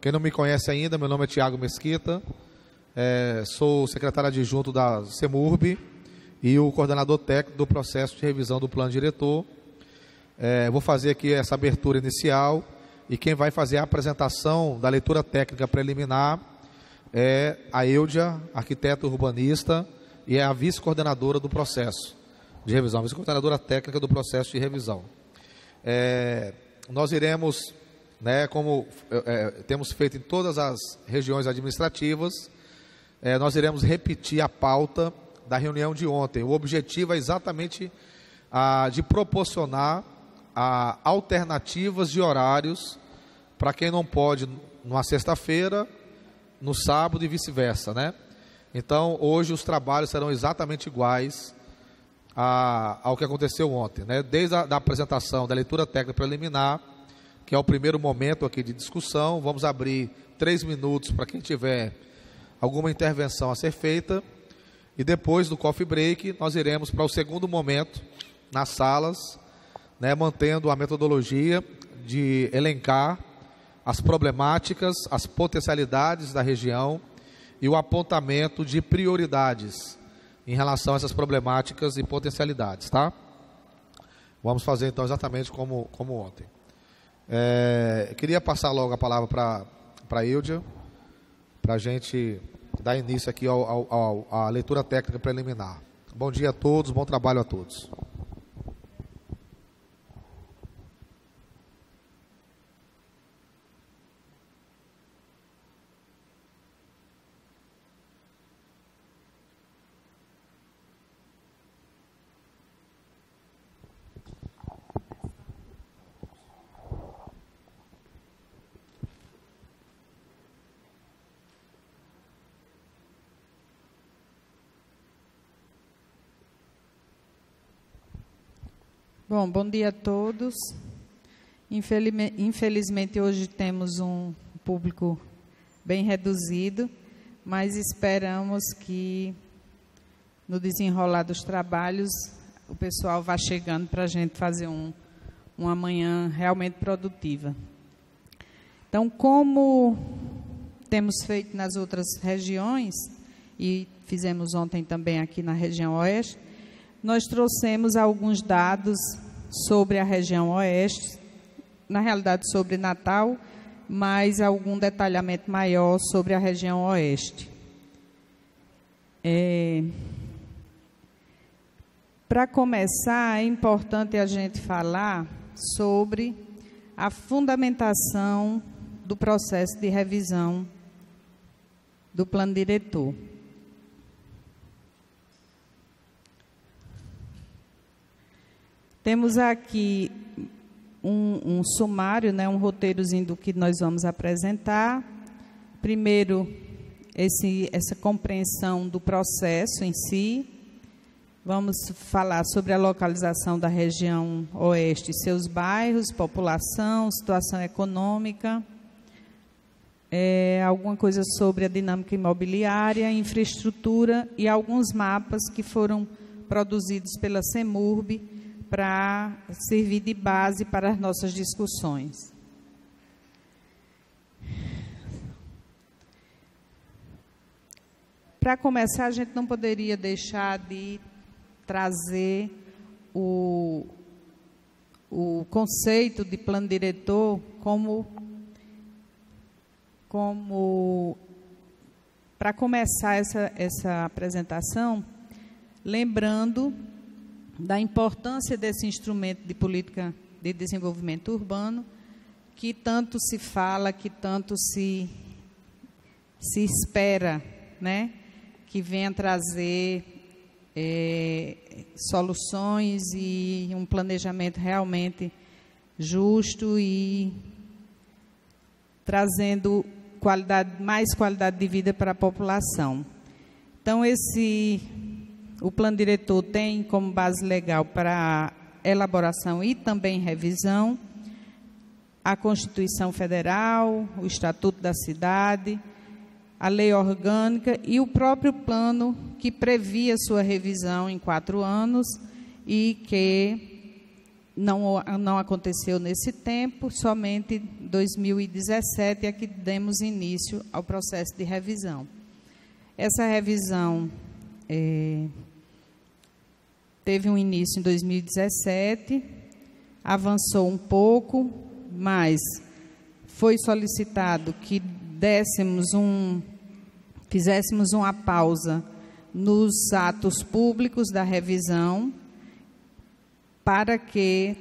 Quem não me conhece ainda, meu nome é Tiago Mesquita, sou secretário adjunto da CEMURB e o coordenador técnico do processo de revisão do plano diretor. Vou fazer aqui essa abertura inicial e quem vai fazer a apresentação da leitura técnica preliminar é a Eudia, arquiteta urbanista, e é a vice-coordenadora do processo de revisão, vice-coordenadora técnica do processo de revisão. Nós iremos, como temos feito em todas as regiões administrativas, nós iremos repetir a pauta da reunião de ontem. O objetivo é exatamente de proporcionar alternativas de horários para quem não pode numa sexta-feira, no sábado e vice-versa, Então, hoje os trabalhos serão exatamente iguais ao que aconteceu ontem, Desde a apresentação da leitura técnica preliminar, que é o primeiro momento aqui de discussão, vamos abrir 3 minutos para quem tiver alguma intervenção a ser feita, e depois do coffee break, nós iremos para o segundo momento, nas salas, mantendo a metodologia de elencar as problemáticas, as potencialidades da região e o apontamento de prioridades em relação a essas problemáticas e potencialidades, Vamos fazer então exatamente como ontem. Queria passar logo a palavra para a Eudia, para a gente dar início aqui à leitura técnica preliminar. Bom dia a todos, bom trabalho a todos. Bom dia a todos. Infelizmente, hoje temos um público bem reduzido, mas esperamos que, no desenrolar dos trabalhos, o pessoal vá chegando para a gente fazer uma manhã realmente produtiva. Então, como temos feito nas outras regiões, e fizemos ontem também aqui na região Oeste, nós trouxemos alguns dados sobre a região Oeste, na realidade sobre Natal, mas algum detalhamento maior sobre a região Oeste. Para começar, é importante a gente falar sobre a fundamentação do processo de revisão do plano diretor. Temos aqui um sumário, um roteirozinho do que nós vamos apresentar. Primeiro, essa compreensão do processo em si. Vamos falar sobre a localização da região Oeste, seus bairros, população, situação econômica, alguma coisa sobre a dinâmica imobiliária, infraestrutura e alguns mapas que foram produzidos pela CEMURB para servir de base para as nossas discussões. Para começar, a gente não poderia deixar de trazer o conceito de plano diretor como para começar essa apresentação, lembrando da importância desse instrumento de política de desenvolvimento urbano, que tanto se fala, que tanto se espera, que venha trazer soluções e um planejamento realmente justo e trazendo mais qualidade de vida para a população. Então, o plano diretor tem como base legal para elaboração e também revisão a Constituição Federal, o Estatuto da Cidade, a Lei Orgânica e o próprio plano que previa sua revisão em 4 anos e que não aconteceu nesse tempo, somente em 2017 é que demos início ao processo de revisão. Essa revisão teve um início em 2017, avançou um pouco, mas foi solicitado que fizéssemos uma pausa nos atos públicos da revisão para que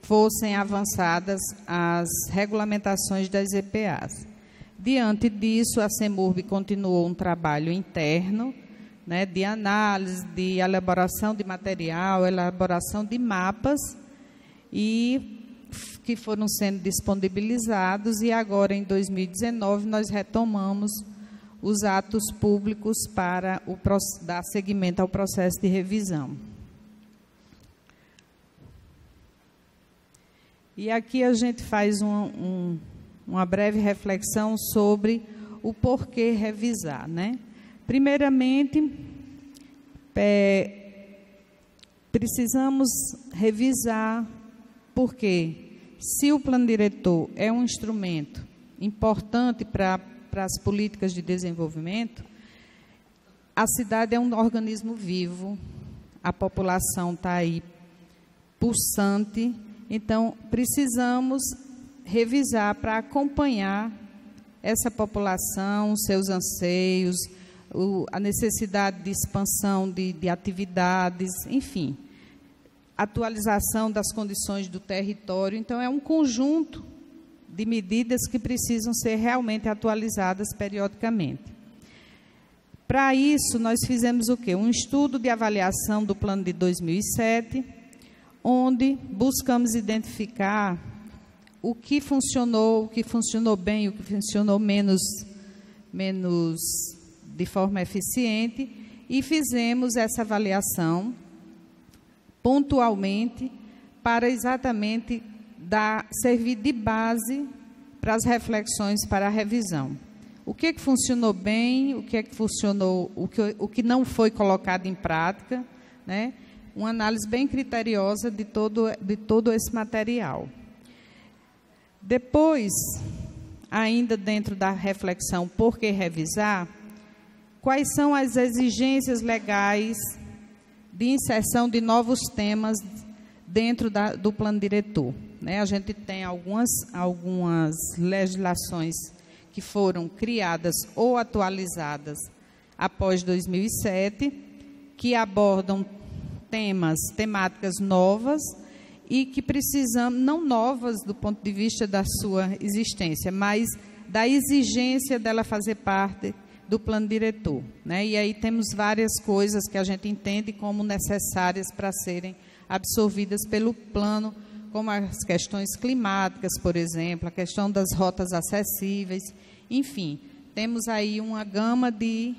fossem avançadas as regulamentações das EPAs. Diante disso, a CEMURB continuou um trabalho interno, né, de análise, de elaboração de material, elaboração de mapas, e que foram sendo disponibilizados, e agora, em 2019, nós retomamos os atos públicos para dar seguimento ao processo de revisão. E aqui a gente faz uma breve reflexão sobre o porquê revisar, né? Primeiramente, precisamos revisar porque, se o plano diretor é um instrumento importante para as políticas de desenvolvimento, a cidade é um organismo vivo, a população está aí pulsante, então precisamos revisar para acompanhar essa população, os seus anseios, a necessidade de expansão de atividades, enfim, atualização das condições do território. Então, é um conjunto de medidas que precisam ser realmente atualizadas periodicamente. Para isso, nós fizemos o quê? Um estudo de avaliação do plano de 2007, onde buscamos identificar o que funcionou bem, o que funcionou menos de forma eficiente, e fizemos essa avaliação pontualmente para exatamente servir de base para as reflexões para a revisão. O que funcionou bem, o que funcionou, o que não foi colocado em prática, né? Uma análise bem criteriosa de todo esse material. Depois, ainda dentro da reflexão por que revisar, quais são as exigências legais de inserção de novos temas dentro do plano diretor, né? A gente tem algumas legislações que foram criadas ou atualizadas após 2007, que abordam temáticas novas e que precisamos, não novas do ponto de vista da sua existência, mas da exigência dela fazer parte do plano diretor, né? E aí temos várias coisas que a gente entende como necessárias para serem absorvidas pelo plano, como as questões climáticas, por exemplo, a questão das rotas acessíveis, enfim, temos aí uma gama de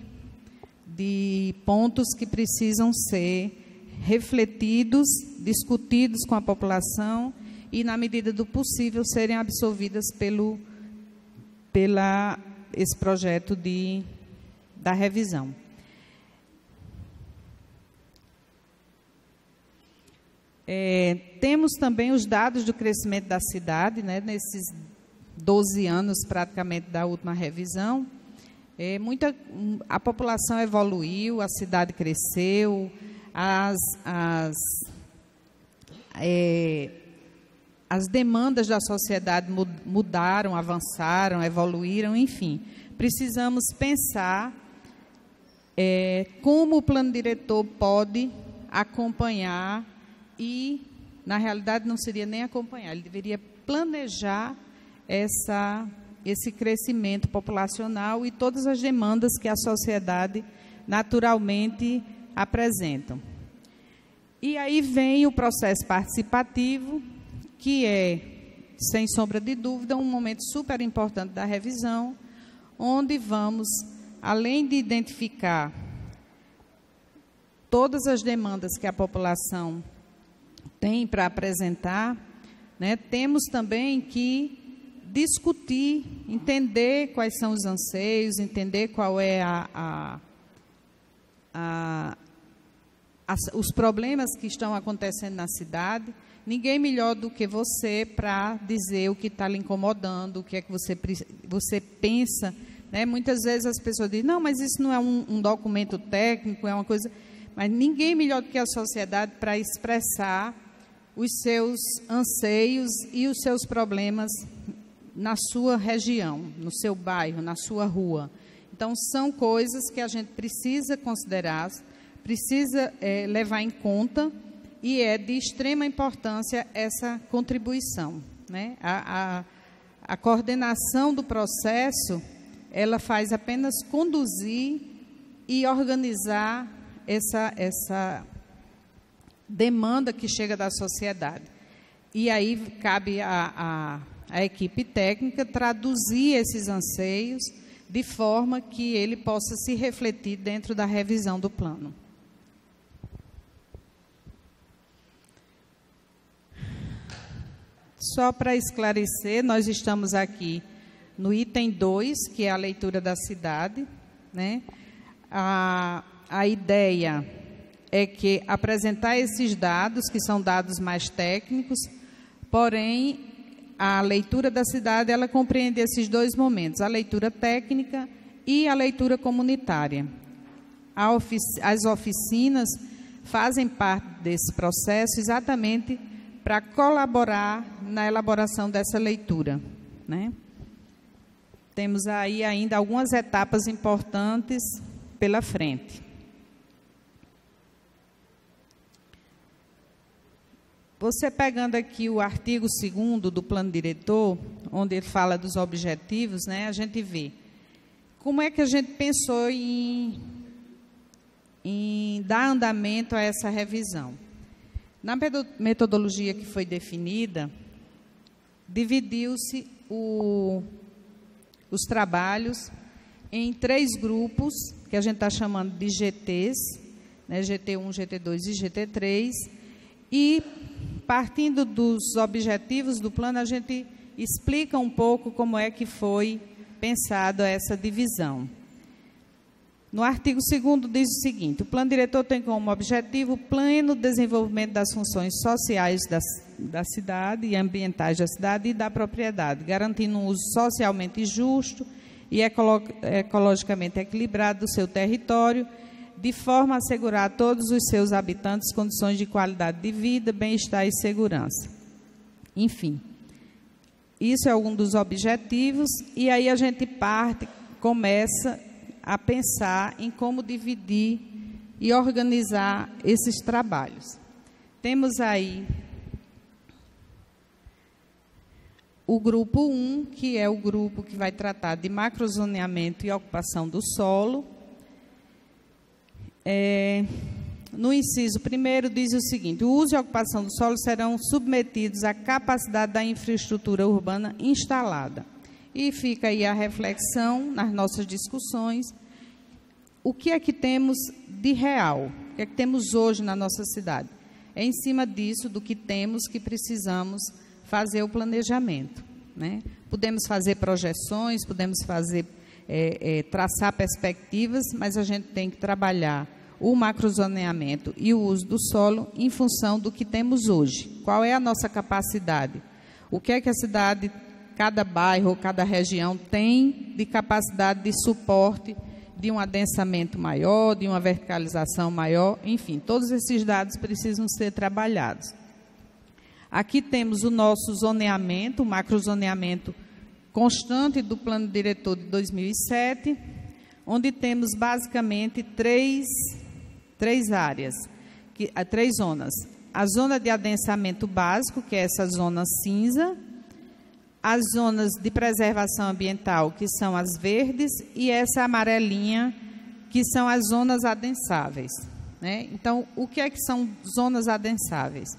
pontos que precisam ser refletidos, discutidos com a população e, na medida do possível, serem absorvidas esse projeto da revisão. Temos também os dados do crescimento da cidade, né, nesses 12 anos praticamente da última revisão. A população evoluiu, a cidade cresceu, as demandas da sociedade mudaram, avançaram, evoluíram, enfim. Precisamos pensar como o plano diretor pode acompanhar e, na realidade, não seria nem acompanhar, ele deveria planejar esse crescimento populacional e todas as demandas que a sociedade naturalmente apresentam. E aí vem o processo participativo, que é, sem sombra de dúvida, um momento super importante da revisão, onde vamos, além de identificar todas as demandas que a população tem para apresentar, né, temos também que discutir, entender quais são os anseios, entender qual é os problemas que estão acontecendo na cidade, ninguém melhor do que você para dizer o que está lhe incomodando, o que é que você pensa, né? Muitas vezes as pessoas dizem, não, mas isso não é um documento técnico, é uma coisa... Mas ninguém melhor do que a sociedade para expressar os seus anseios e os seus problemas na sua região, no seu bairro, na sua rua. Então, são coisas que a gente precisa considerar, precisa levar em conta, e é de extrema importância essa contribuição, né? A coordenação do processo, ela faz apenas conduzir e organizar essa demanda que chega da sociedade. E aí cabe a equipe técnica traduzir esses anseios de forma que ele possa se refletir dentro da revisão do plano. Só para esclarecer, nós estamos aqui no item 2, que é a leitura da cidade, né? A ideia é que apresentar esses dados, que são dados mais técnicos, porém, a leitura da cidade, ela compreende esses dois momentos, a leitura técnica e a leitura comunitária. As oficinas fazem parte desse processo exatamente para colaborar na elaboração dessa leitura, né? Temos aí ainda algumas etapas importantes pela frente. Você pegando aqui o artigo 2º do plano diretor, onde ele fala dos objetivos, né, a gente vê como é que a gente pensou em dar andamento a essa revisão. Na metodologia que foi definida, dividiu-se os trabalhos em 3 grupos, que a gente está chamando de GTs, né, GT1, GT2 e GT3, e partindo dos objetivos do plano, a gente explica um pouco como é que foi pensada essa divisão. No artigo 2º diz o seguinte: o plano diretor tem como objetivo o pleno desenvolvimento das funções sociais da cidade e ambientais da cidade e da propriedade, garantindo um uso socialmente justo e ecologicamente equilibrado do seu território, de forma a assegurar a todos os seus habitantes condições de qualidade de vida, bem-estar e segurança. Enfim, isso é um dos objetivos, e aí a gente começa a pensar em como dividir e organizar esses trabalhos. Temos aí o grupo 1, que é o grupo que vai tratar de macrozoneamento e ocupação do solo. No inciso 1º diz o seguinte: o uso e a ocupação do solo serão submetidos à capacidade da infraestrutura urbana instalada. E fica aí a reflexão nas nossas discussões, o que é que temos de real, o que é que temos hoje na nossa cidade. É em cima disso, do que temos, que precisamos fazer o planejamento, né? Podemos fazer projeções, podemos fazer, traçar perspectivas, mas a gente tem que trabalhar o macrozoneamento e o uso do solo em função do que temos hoje. Qual é a nossa capacidade? O que é que a cidade, cada bairro ou cada região tem de capacidade de suporte de um adensamento maior, de uma verticalização maior, enfim, todos esses dados precisam ser trabalhados. Aqui temos o nosso zoneamento, o macrozoneamento constante do plano diretor de 2007, onde temos basicamente três áreas, três zonas. A zona de adensamento básico, que é essa zona cinza, as zonas de preservação ambiental, que são as verdes, e essa amarelinha, que são as zonas adensáveis, né? Então, o que é que são zonas adensáveis?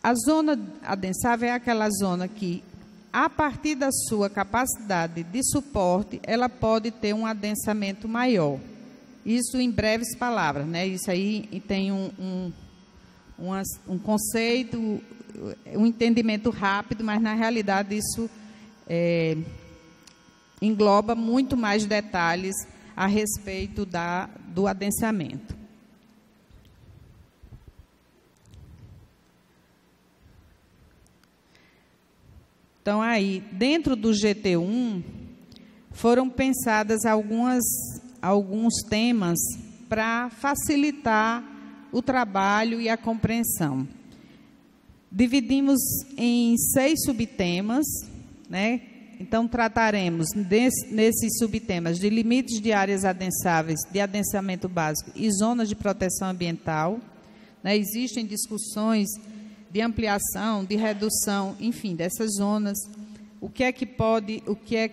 A zona adensável é aquela zona que, a partir da sua capacidade de suporte, ela pode ter um adensamento maior. Isso em breves palavras, né? Isso aí tem um conceito, um entendimento rápido, mas na realidade isso engloba muito mais detalhes a respeito do adensamento. Então, aí, dentro do GT1, foram pensadas alguns temas para facilitar o trabalho e a compreensão. Dividimos em 6 subtemas, né? Então, trataremos nesses subtemas de limites de áreas adensáveis, de adensamento básico e zonas de proteção ambiental. Né? Existem discussões de ampliação, de redução, enfim, dessas zonas. O que é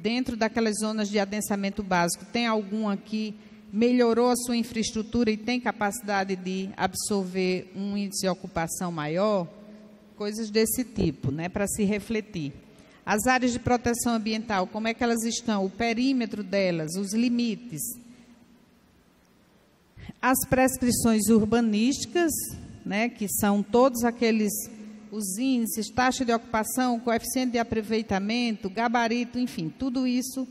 dentro daquelas zonas de adensamento básico, tem alguma que melhorou a sua infraestrutura e tem capacidade de absorver um índice de ocupação maior? Coisas desse tipo, né, para se refletir. As áreas de proteção ambiental, como é que elas estão? O perímetro delas, os limites. As prescrições urbanísticas, né, que são todos os índices, taxa de ocupação, coeficiente de aproveitamento, gabarito, enfim, tudo isso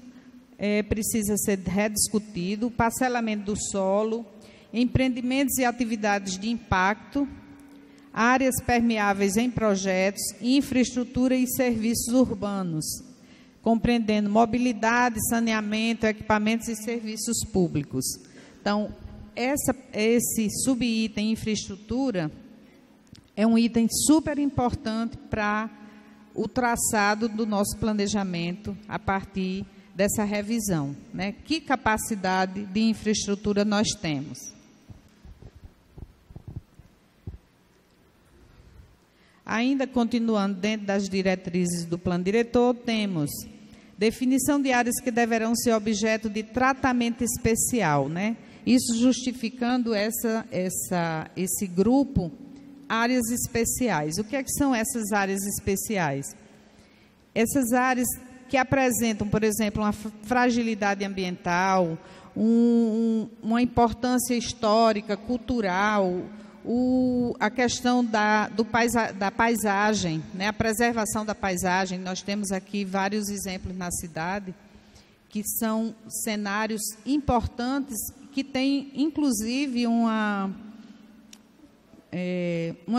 precisa ser rediscutido. O parcelamento do solo, empreendimentos e atividades de impacto, áreas permeáveis em projetos, infraestrutura e serviços urbanos, compreendendo mobilidade, saneamento, equipamentos e serviços públicos. Então, esse subitem infraestrutura é um item super importante para o traçado do nosso planejamento a partir dessa revisão, né? Que capacidade de infraestrutura nós temos? Ainda continuando dentro das diretrizes do plano diretor, temos definição de áreas que deverão ser objeto de tratamento especial, né? Isso justificando esse grupo, áreas especiais. O que são essas áreas especiais? Essas áreas que apresentam, por exemplo, uma fragilidade ambiental, uma importância histórica, cultural, a questão da paisagem, né? A preservação da paisagem. Nós temos aqui vários exemplos na cidade, que são cenários importantes, que têm, inclusive, uma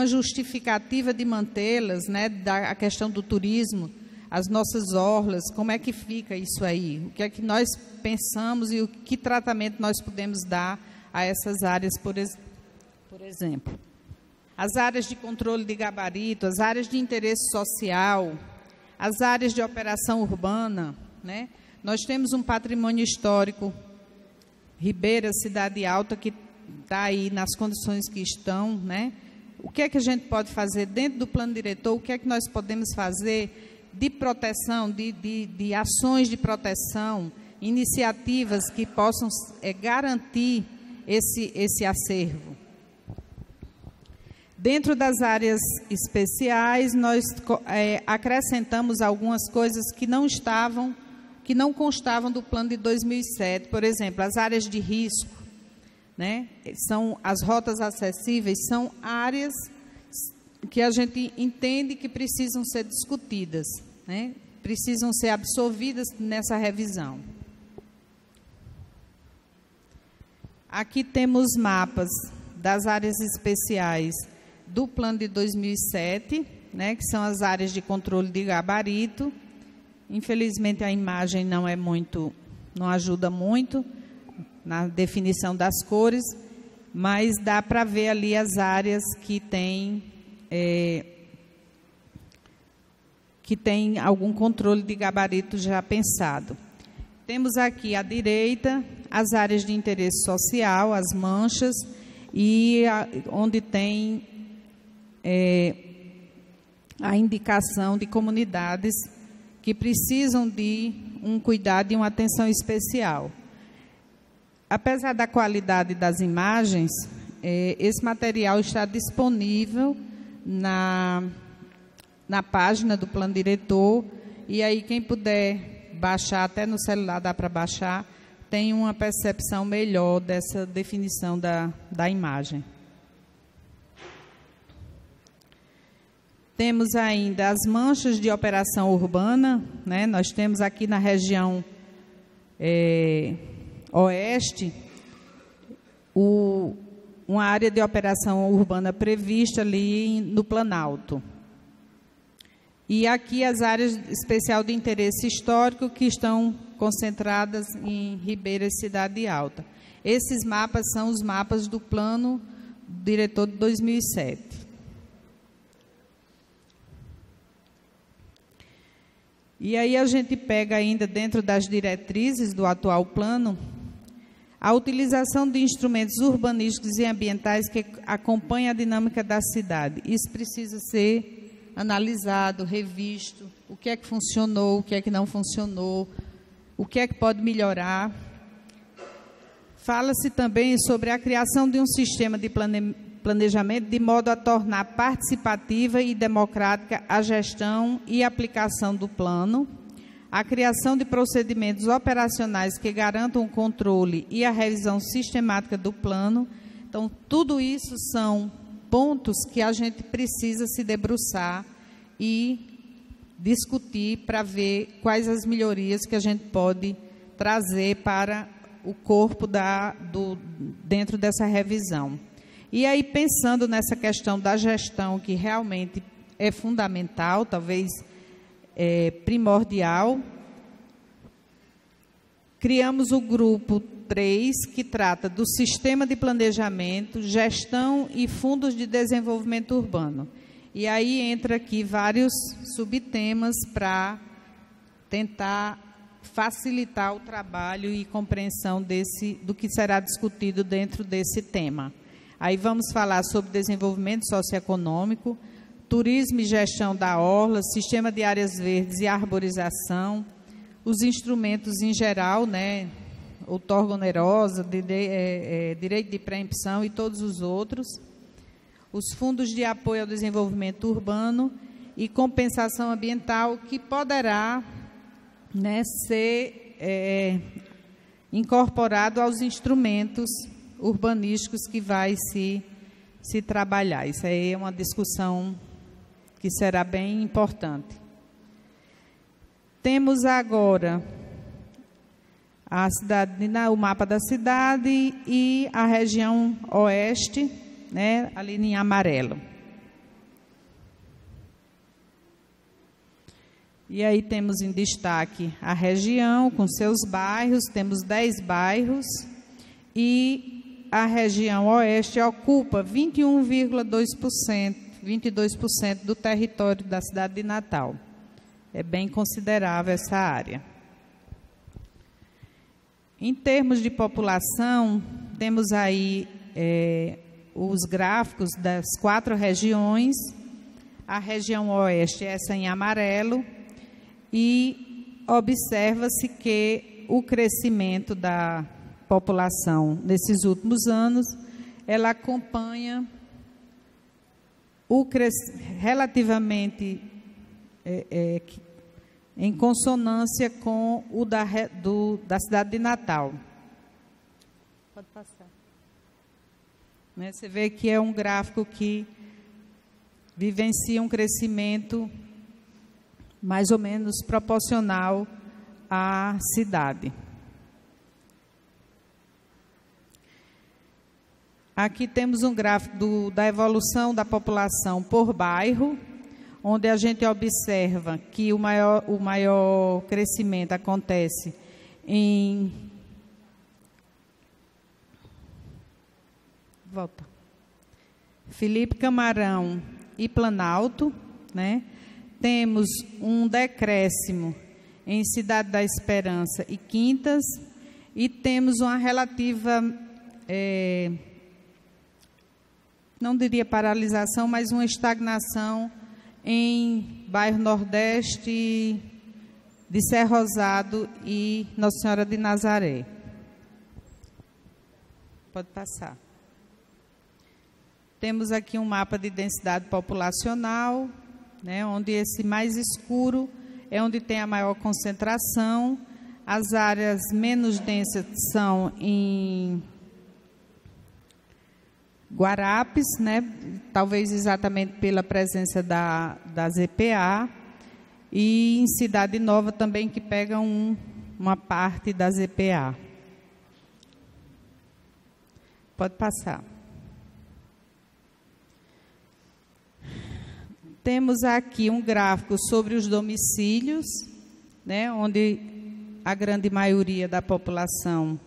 justificativa de mantê-las, né? A questão do turismo, as nossas orlas, como é que fica isso aí? O que é que nós pensamos e que tratamento nós podemos dar a essas áreas, por exemplo. As áreas de controle de gabarito, as áreas de interesse social, as áreas de operação urbana, né? Nós temos um patrimônio histórico, Ribeira, Cidade Alta, que está aí nas condições que estão, né? O que é que a gente pode fazer dentro do plano diretor? O que é que nós podemos fazer de proteção, de ações de proteção, iniciativas que possam garantir esse acervo? Dentro das áreas especiais, nós acrescentamos algumas coisas que não constavam do plano de 2007. Por exemplo, as áreas de risco, né? São as rotas acessíveis, são áreas que a gente entende que precisam ser discutidas, né? Precisam ser absorvidas nessa revisão. Aqui temos mapas das áreas especiais do plano de 2007, né, que são as áreas de controle de gabarito. Infelizmente, a imagem não ajuda muito na definição das cores, mas dá para ver ali as áreas que tem algum controle de gabarito já pensado. Temos aqui à direita as áreas de interesse social, as manchas, e onde tem a indicação de comunidades que precisam de um cuidado e uma atenção especial. Apesar da qualidade das imagens, esse material está disponível na página do plano diretor, e aí quem puder baixar, até no celular dá para baixar, tem uma percepção melhor dessa definição da imagem. Temos ainda as manchas de operação urbana, né? Nós temos aqui na região oeste uma área de operação urbana prevista ali no Planalto. E aqui as áreas especial de interesse histórico que estão concentradas em Ribeira e Cidade Alta. Esses mapas são os mapas do plano diretor de 2007. E aí a gente pega ainda dentro das diretrizes do atual plano a utilização de instrumentos urbanísticos e ambientais que acompanham a dinâmica da cidade. Isso precisa ser analisado, revisto, o que é que funcionou, o que é que não funcionou, o que é que pode melhorar. Fala-se também sobre a criação de um sistema de planejamento de modo a tornar participativa e democrática a gestão e aplicação do plano, a criação de procedimentos operacionais que garantam o controle e a revisão sistemática do plano. Então, tudo isso são pontos que a gente precisa se debruçar e discutir para ver quais as melhorias que a gente pode trazer para o corpo dentro dessa revisão. E aí, pensando nessa questão da gestão, que realmente é fundamental, talvez primordial, criamos o grupo 3, que trata do sistema de planejamento, gestão e fundos de desenvolvimento urbano. E aí entra aqui vários subtemas para tentar facilitar o trabalho e compreensão do que será discutido dentro desse tema. Aí vamos falar sobre desenvolvimento socioeconômico, turismo e gestão da orla, sistema de áreas verdes e arborização, os instrumentos em geral, né, outorga onerosa, direito de preempção e todos os outros, os fundos de apoio ao desenvolvimento urbano e compensação ambiental, que poderá, né, ser incorporado aos instrumentos urbanísticos que vai se trabalhar. Isso aí é uma discussão que será bem importante. Temos agora o mapa da cidade e a região oeste, né, ali em amarelo. E aí temos em destaque a região com seus bairros, temos 10 bairros, e a região oeste ocupa 21,2%, 22% do território da cidade de Natal. É bem considerável essa área. Em termos de população, temos aí os gráficos das 4 regiões. A região oeste, essa em amarelo, e observa-se que o crescimento da população nesses últimos anos, ela acompanha relativamente em consonância com o da cidade de Natal. Pode passar. Né? Você vê que é um gráfico que vivencia um crescimento mais ou menos proporcional à cidade. Aqui temos um gráfico da evolução da população por bairro, onde a gente observa que o maior crescimento acontece em Felipe Camarão e Planalto, né? Temos um decréscimo em Cidade da Esperança e Quintas, e temos uma relativa, não diria paralisação, mas uma estagnação em bairro Nordeste de Serra Rosado e Nossa Senhora de Nazaré. Pode passar. Temos aqui um mapa de densidade populacional, né, onde esse mais escuro é onde tem a maior concentração. As áreas menos densas são em Guarapes, né, talvez exatamente pela presença da ZPA, e em Cidade Nova também, que pega uma parte da ZPA. Pode passar. Temos aqui um gráfico sobre os domicílios, né, onde a grande maioria da população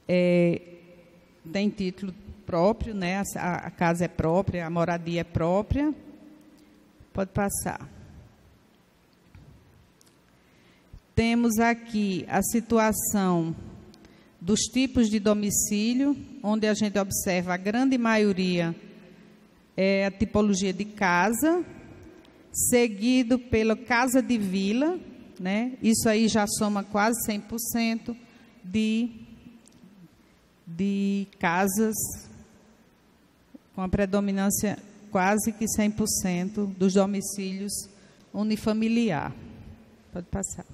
tem título próprio, né, a casa é própria, a moradia é própria. Pode passar. Temos aqui a situação dos tipos de domicílio, onde a gente observa a grande maioria é a tipologia de casa, seguido pela casa de vila, né? Isso aí já soma quase 100% de casas com a predominância quase que 100% dos domicílios unifamiliar. Pode passar.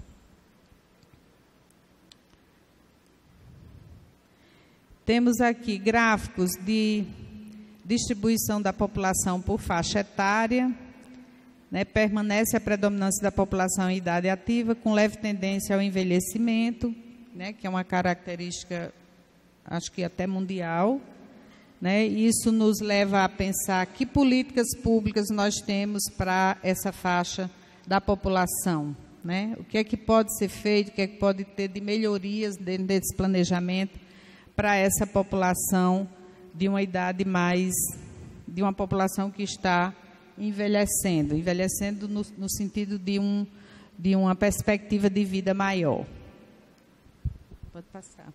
Temos aqui gráficos de distribuição da população por faixa etária, né? Permanece a predominância da população em idade ativa, com leve tendência ao envelhecimento, né? Que é uma característica, acho que até mundial, né? Isso nos leva a pensar que políticas públicas nós temos para essa faixa da população, né? O que é que pode ser feito, o que é que pode ter de melhorias dentro desse planejamento para essa população de uma idade mais, de uma população que está envelhecendo no sentido de uma perspectiva de vida maior. Pode passar.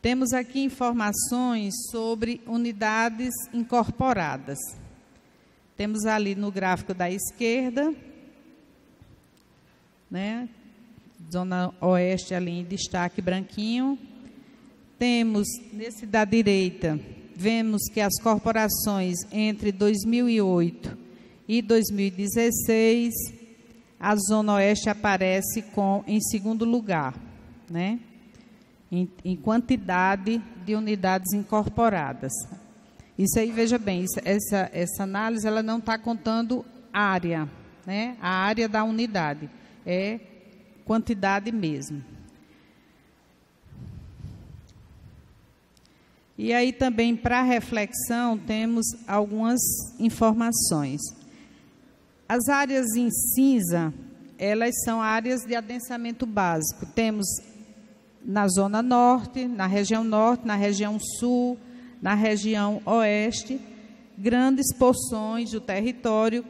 Temos aqui informações sobre unidades incorporadas. Temos ali no gráfico da esquerda, né, Zona Oeste ali em destaque branquinho. Temos, nesse da direita, vemos que as corporações entre 2008 e 2016, a Zona Oeste aparece em segundo lugar, né? Em quantidade de unidades incorporadas. Isso aí, veja bem, essa análise ela não está contando área, né? A área da unidade, é quantidade mesmo. E aí também, para reflexão, temos algumas informações. As áreas em cinza, elas são áreas de adensamento básico. Temos na Zona Norte, na região Sul, na região Oeste, grandes porções do território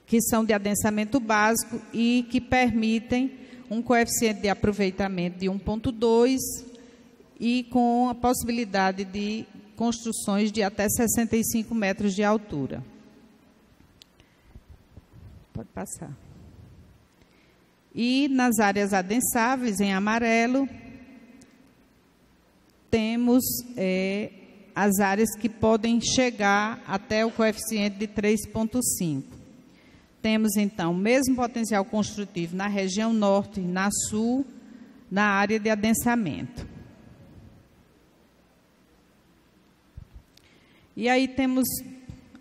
que são de adensamento básico e que permitem um coeficiente de aproveitamento de 1,2 e com a possibilidade de construções de até 65 metros de altura. Pode passar. E nas áreas adensáveis, em amarelo, temos as áreas que podem chegar até o coeficiente de 3,5. Temos, então, o mesmo potencial construtivo na região norte e na sul, na área de adensamento. E aí temos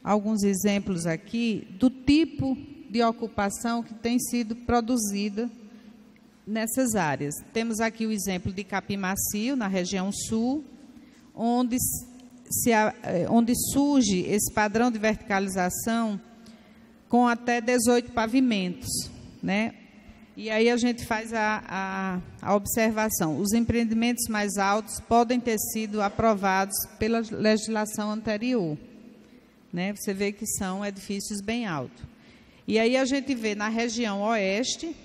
alguns exemplos aqui do tipo de ocupação que tem sido produzida nessas áreas. Temos aqui o exemplo de Capim Macio, na região sul, onde surge esse padrão de verticalização com até 18 pavimentos, né? E aí a gente faz a observação. Os empreendimentos mais altos podem ter sido aprovados pela legislação anterior, né? Você vê que são edifícios bem altos. E aí a gente vê na região oeste,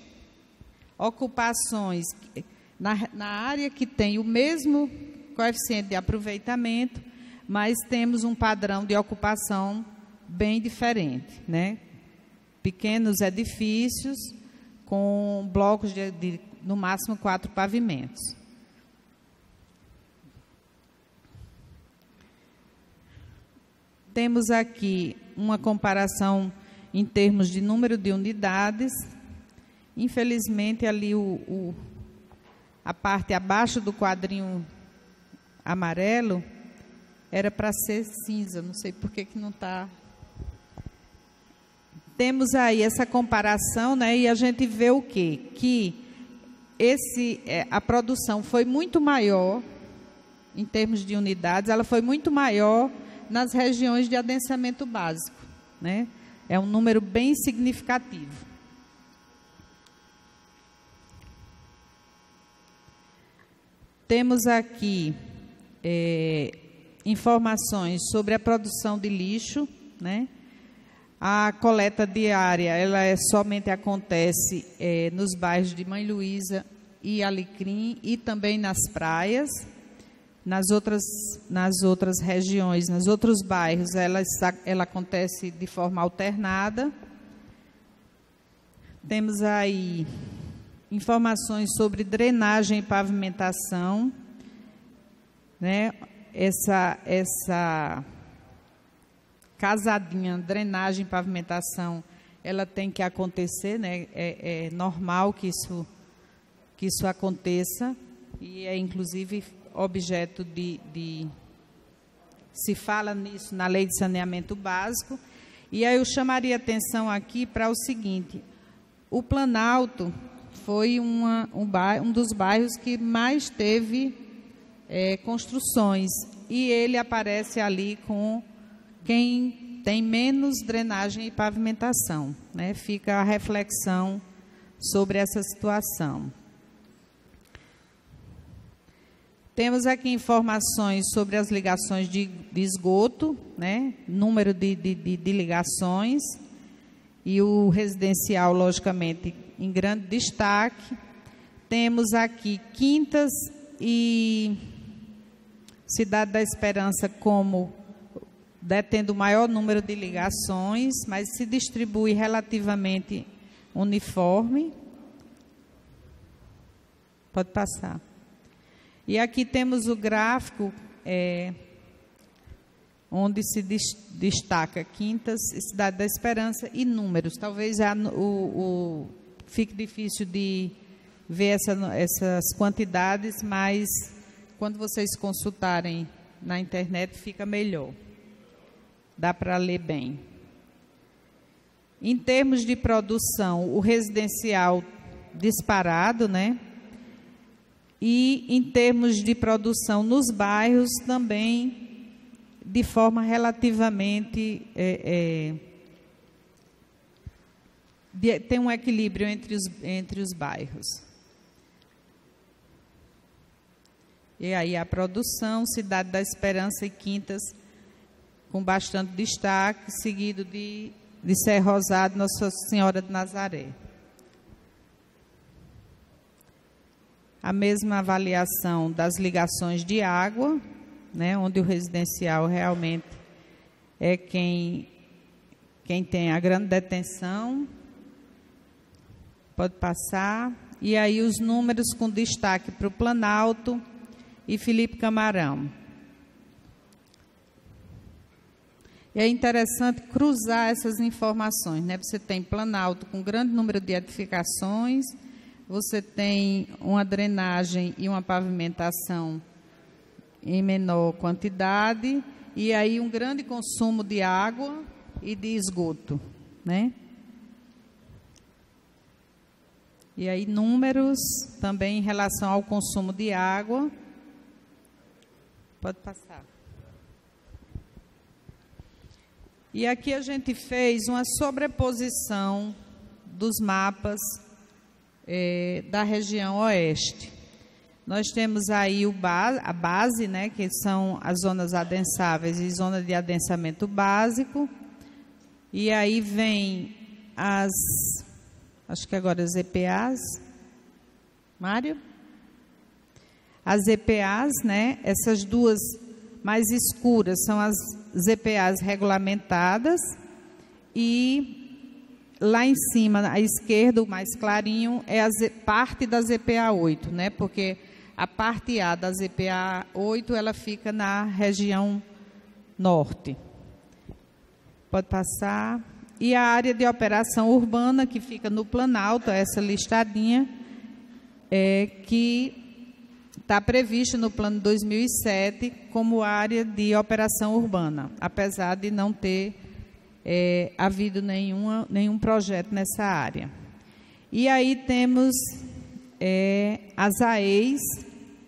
ocupações na área que tem o mesmo coeficiente de aproveitamento, mas temos um padrão de ocupação bem diferente, né? Pequenos edifícios com blocos de no máximo 4 pavimentos. Temos aqui uma comparação em termos de número de unidades. Infelizmente, ali a parte abaixo do quadrinho amarelo era para ser cinza, não sei por que não está. Temos aí essa comparação, né, e a gente vê o quê? Que a produção foi muito maior, em termos de unidades, ela foi muito maior nas regiões de adensamento básico, né? É um número bem significativo. Temos aqui informações sobre a produção de lixo, né? A coleta diária, somente acontece nos bairros de Mãe Luísa e Alecrim e também nas praias. Nas outras regiões, nos outros bairros, ela acontece de forma alternada. Temos aí informações sobre drenagem e pavimentação, né? Essa casadinha, drenagem e pavimentação, ela tem que acontecer, né? É normal que isso aconteça, e é inclusive objeto se fala nisso na Lei de Saneamento Básico. E aí eu chamaria atenção aqui para o seguinte: o Planalto foi um dos bairros que mais teve construções, e ele aparece ali com quem tem menos drenagem e pavimentação, né? Fica a reflexão sobre essa situação. Temos aqui informações sobre as ligações de esgoto, né? Número de ligações, e o residencial, logicamente, em grande destaque. Temos aqui Quintas e Cidade da Esperança como detendo o maior número de ligações, mas se distribui relativamente uniforme. Pode passar. E aqui temos o gráfico onde se destaca Quintas e Cidade da Esperança e números. Talvez fique difícil de ver essas quantidades, mas quando vocês consultarem na internet fica melhor. Dá para ler bem. Em termos de produção, o residencial disparado, né? E em termos de produção nos bairros também, de forma relativamente... tem um equilíbrio entre os bairros. E aí a produção, Cidade da Esperança e Quintas, com bastante destaque, seguido de Serra Rosado, Nossa Senhora de Nazaré. A mesma avaliação das ligações de água, né, onde o residencial realmente é quem tem a grande detenção. Pode passar. E aí os números com destaque para o Planalto e Felipe Camarão. E é interessante cruzar essas informações, né? Você tem Planalto com grande número de edificações, você tem uma drenagem e uma pavimentação em menor quantidade, e aí um grande consumo de água e de esgoto, né? E aí números também em relação ao consumo de água. Pode passar. E aqui a gente fez uma sobreposição dos mapas da região oeste. Nós temos aí a base, né, que são as zonas adensáveis e zona de adensamento básico. E aí vem acho que agora as EPAs. Mário? As EPAs, né, essas duas mais escuras são as EPAs regulamentadas, e lá em cima, à esquerda, o mais clarinho, é parte da ZPA 8, né? Porque a parte A da ZPA 8, ela fica na região norte. Pode passar. E a área de operação urbana, que fica no Planalto, essa listadinha, que está prevista no Plano 2007 como área de operação urbana, apesar de não ter havido nenhum projeto nessa área. E aí temos as AEs,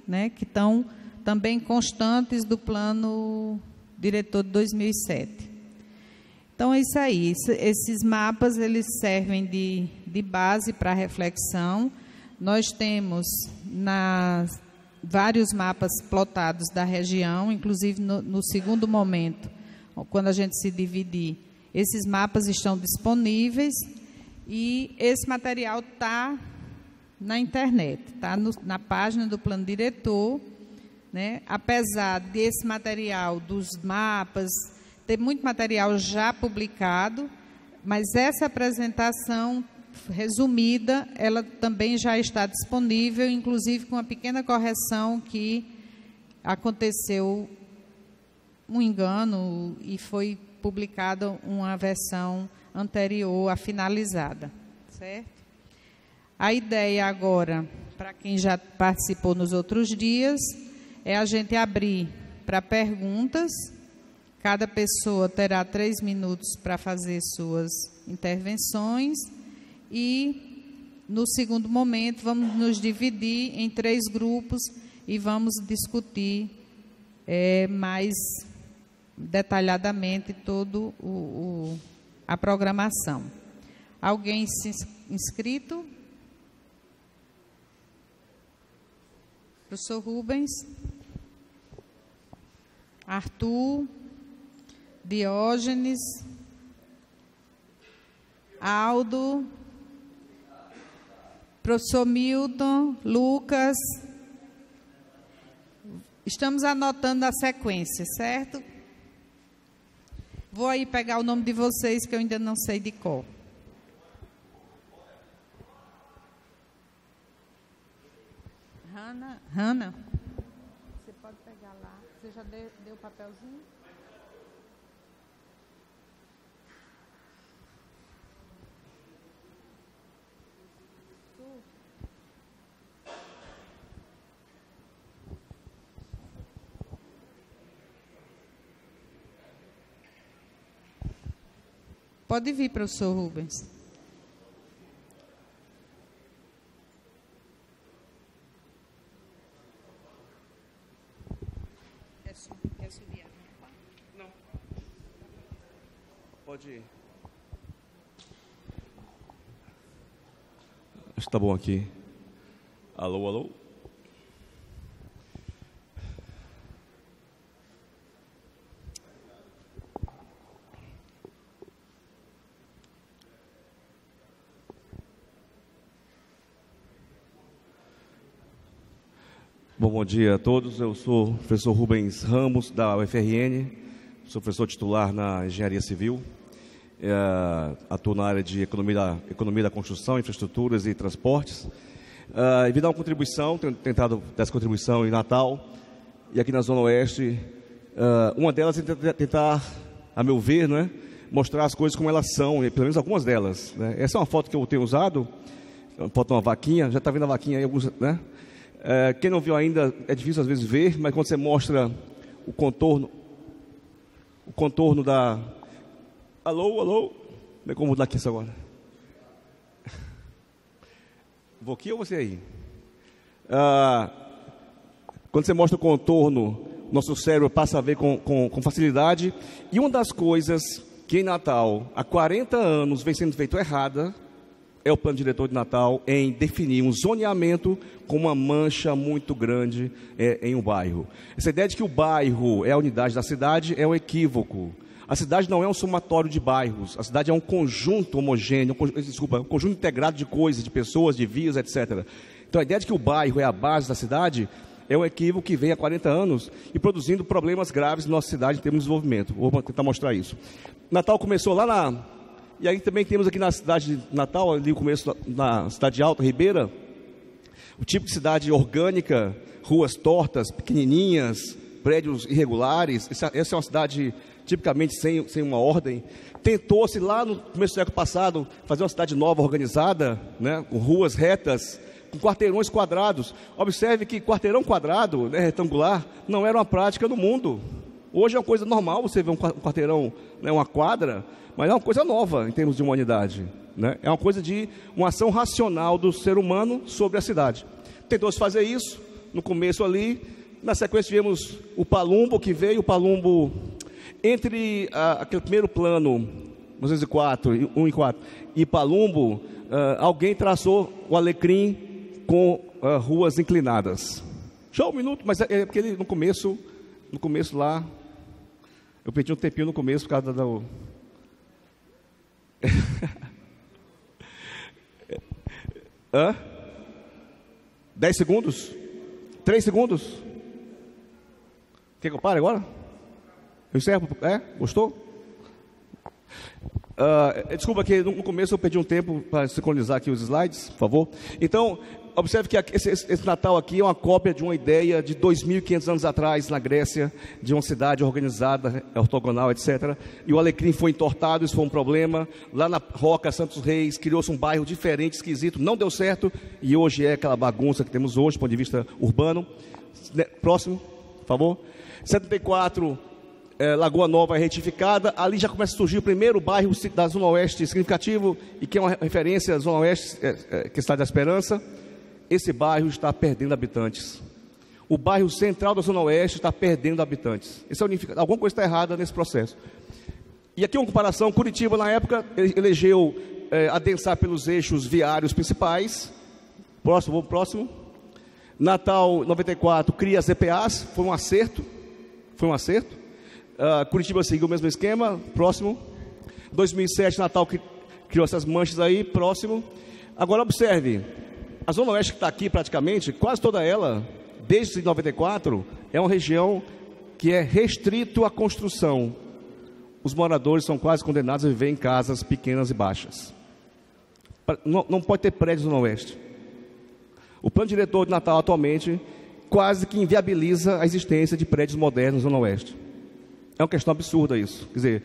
né, que estão também constantes do plano diretor de 2007. Então, é isso aí. Esses mapas, eles servem de base para reflexão. Nós temos vários mapas plotados da região, inclusive no segundo momento, quando a gente se dividir, esses mapas estão disponíveis e esse material está na internet, está na página do plano diretor, né? Apesar desse material, dos mapas, ter muito material já publicado, mas essa apresentação resumida, ela também já está disponível, inclusive com uma pequena correção que aconteceu um engano e foi publicada uma versão anterior à finalizada, certo? A ideia agora, para quem já participou nos outros dias, é a gente abrir para perguntas. Cada pessoa terá 3 minutos para fazer suas intervenções e, no segundo momento, vamos nos dividir em 3 grupos e vamos discutir mais detalhadamente toda a programação. Alguém inscrito? Professor Rubens? Arthur? Diógenes? Aldo? Professor Milton? Lucas? Estamos anotando a sequência, certo? Vou aí pegar o nome de vocês, que eu ainda não sei de cor. Hanna, você pode pegar lá. Você já deu o papelzinho? Pode vir, professor Rubens. Quer subir? Não. Pode ir. Acho que está bom aqui. Alô, alô. Bom dia a todos. Eu sou o professor Rubens Ramos, da UFRN, sou professor titular na Engenharia Civil, atuo na área de economia da construção, infraestruturas e transportes. E vim dar uma contribuição, tenho tentado dar essa contribuição em Natal e aqui na Zona Oeste. Uma delas é tentar, a meu ver, né, mostrar as coisas como elas são, pelo menos algumas delas, né. Essa é uma foto que eu tenho usado, uma foto de uma vaquinha, já está vendo a vaquinha aí, alguns, né? Quem não viu ainda, é difícil às vezes ver, mas quando você mostra o contorno da... Alô, alô? Como é que eu vou mudar aqui isso agora? Vou aqui ou você aí? Quando você mostra o contorno, nosso cérebro passa a ver com facilidade. E uma das coisas que em Natal, há 40 anos, vem sendo feito errada, é o plano diretor de Natal em definir um zoneamento com uma mancha muito grande em um bairro. Essa ideia de que o bairro é a unidade da cidade é um equívoco. A cidade não é um somatório de bairros, a cidade é um conjunto homogêneo, um conjunto integrado de coisas, de pessoas, de vias, etc. Então a ideia de que o bairro é a base da cidade é um equívoco que vem há 40 anos e produzindo problemas graves na nossa cidade em termos de desenvolvimento. Vou tentar mostrar isso. Natal começou lá E aí também temos aqui na cidade de Natal, ali o começo na cidade de Alta Ribeira, o tipo de cidade orgânica, ruas tortas, pequenininhas, prédios irregulares. Essa é uma cidade tipicamente sem uma ordem. Tentou-se lá no começo do século passado fazer uma cidade nova, organizada, né, com ruas retas, com quarteirões quadrados. Observe que quarteirão quadrado, né, retangular, não era uma prática no mundo. Hoje é uma coisa normal você ver um quarteirão, né, uma quadra, mas é uma coisa nova em termos de humanidade, né? É uma coisa de uma ação racional do ser humano sobre a cidade. Tentou-se fazer isso no começo ali. Na sequência tivemos o Palumbo, que veio. O Palumbo Entre aquele primeiro plano, 1904, 1 e 4, e Palumbo, alguém traçou o Alecrim com ruas inclinadas. Só um minuto, mas é porque ele, no começo lá, eu perdi um tempinho no começo por causa da... Hã? 10 segundos? 3 segundos? Quer que eu pare agora? Eu encerro? Gostou? Desculpa que no começo eu perdi um tempo para sincronizar aqui os slides, por favor. Então, observe que esse Natal aqui é uma cópia de uma ideia de 2.500 anos atrás, na Grécia, de uma cidade organizada, ortogonal, etc. E o Alecrim foi entortado, isso foi um problema. Lá na Roca, Santos Reis, criou-se um bairro diferente, esquisito, não deu certo, e hoje é aquela bagunça que temos hoje, do ponto de vista urbano. Próximo, por favor. 74, Lagoa Nova é retificada, ali já começa a surgir o primeiro bairro da Zona Oeste significativo, e que é uma referência à Zona Oeste, que é a Cidade da Esperança. Esse bairro está perdendo habitantes. O bairro central da Zona Oeste está perdendo habitantes. Alguma coisa está errada nesse processo. E aqui uma comparação, Curitiba na época elegeu adensar pelos eixos viários principais. Próximo. Natal 94 cria as EPAs, foi um acerto. Curitiba seguiu o mesmo esquema. Próximo. 2007 Natal criou essas manchas aí. Próximo. Agora observe, a Zona Oeste que está aqui praticamente, quase toda ela, desde 94, é uma região que é restrito à construção. Os moradores são quase condenados a viver em casas pequenas e baixas. Não pode ter prédios na Zona Oeste. O plano diretor de Natal atualmente quase que inviabiliza a existência de prédios modernos na Zona Oeste. É uma questão absurda isso. Quer dizer,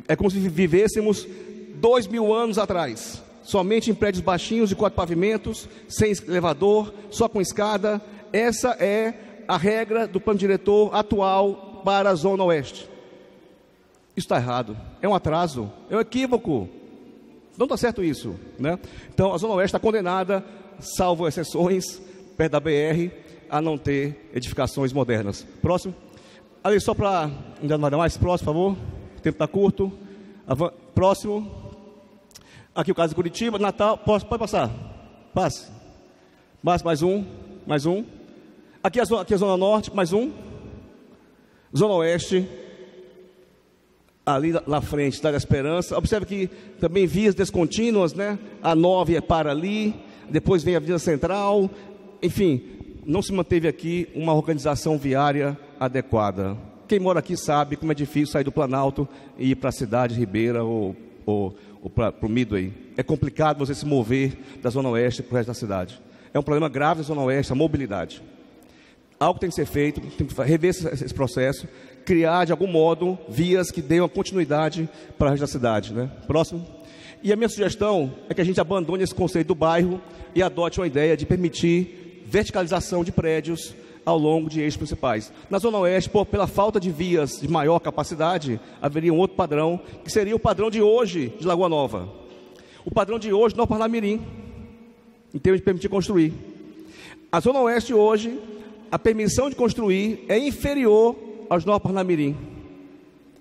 é como se vivêssemos 2.000 anos atrás, somente em prédios baixinhos de 4 pavimentos, sem elevador, só com escada. Essa é a regra do plano diretor atual para a Zona Oeste. Isso está errado, é um atraso, é um equívoco. Não está certo isso, né? Então, a Zona Oeste está condenada, salvo exceções, perto da BR, a não ter edificações modernas. Próximo. Ali, só para... Ainda não vai dar mais? Próximo, por favor. O tempo está curto. Próximo. Aqui o caso de Curitiba, Natal. Pode passar. Passe. Mais um. Aqui a Zona Norte, mais um. Zona Oeste. Ali na frente, Cidade da Esperança. Observe que também vias descontínuas, né? A 9 para ali. Depois vem a Avenida Central. Enfim, não se manteve aqui uma organização viária adequada. Quem mora aqui sabe como é difícil sair do Planalto e ir para a cidade Ribeira ou para o Midway. É complicado você se mover da Zona Oeste para o resto da cidade. É um problema grave da Zona Oeste, a mobilidade. Algo tem que ser feito, tem que rever esse processo, criar de algum modo vias que dêem uma continuidade para o resto da cidade, né? Próximo. E a minha sugestão é que a gente abandone esse conceito do bairro e adote uma ideia de permitir verticalização de prédios ao longo de eixos principais. Na Zona Oeste, pela falta de vias de maior capacidade, haveria um outro padrão, que seria o padrão de hoje de Lagoa Nova. O padrão de hoje do Nova Parnamirim, em termos de permitir construir. A Zona Oeste hoje, a permissão de construir é inferior aos Nova Parnamirim.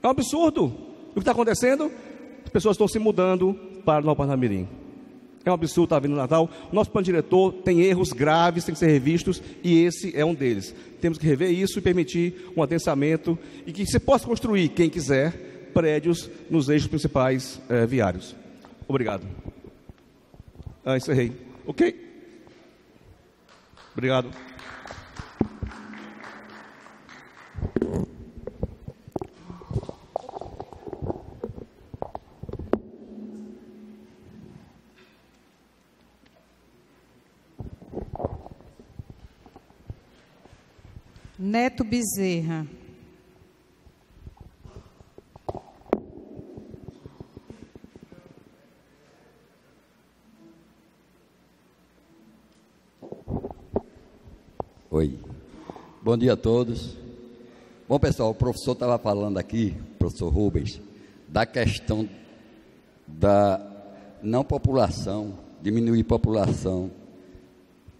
É um absurdo. O que está acontecendo? As pessoas estão se mudando para o Nova Parnamirim. É um absurdo estar vindo no Natal. O nosso plano diretor tem erros graves, tem que ser revistos, e esse é um deles. Temos que rever isso e permitir um adensamento e que se possa construir, quem quiser, prédios nos eixos principais viários. Obrigado. Encerrei. Ok? Obrigado. Neto Bezerra. Oi. Bom dia a todos. Bom, pessoal, o professor estava falando aqui, professor Rubens, da questão da não população, diminuir população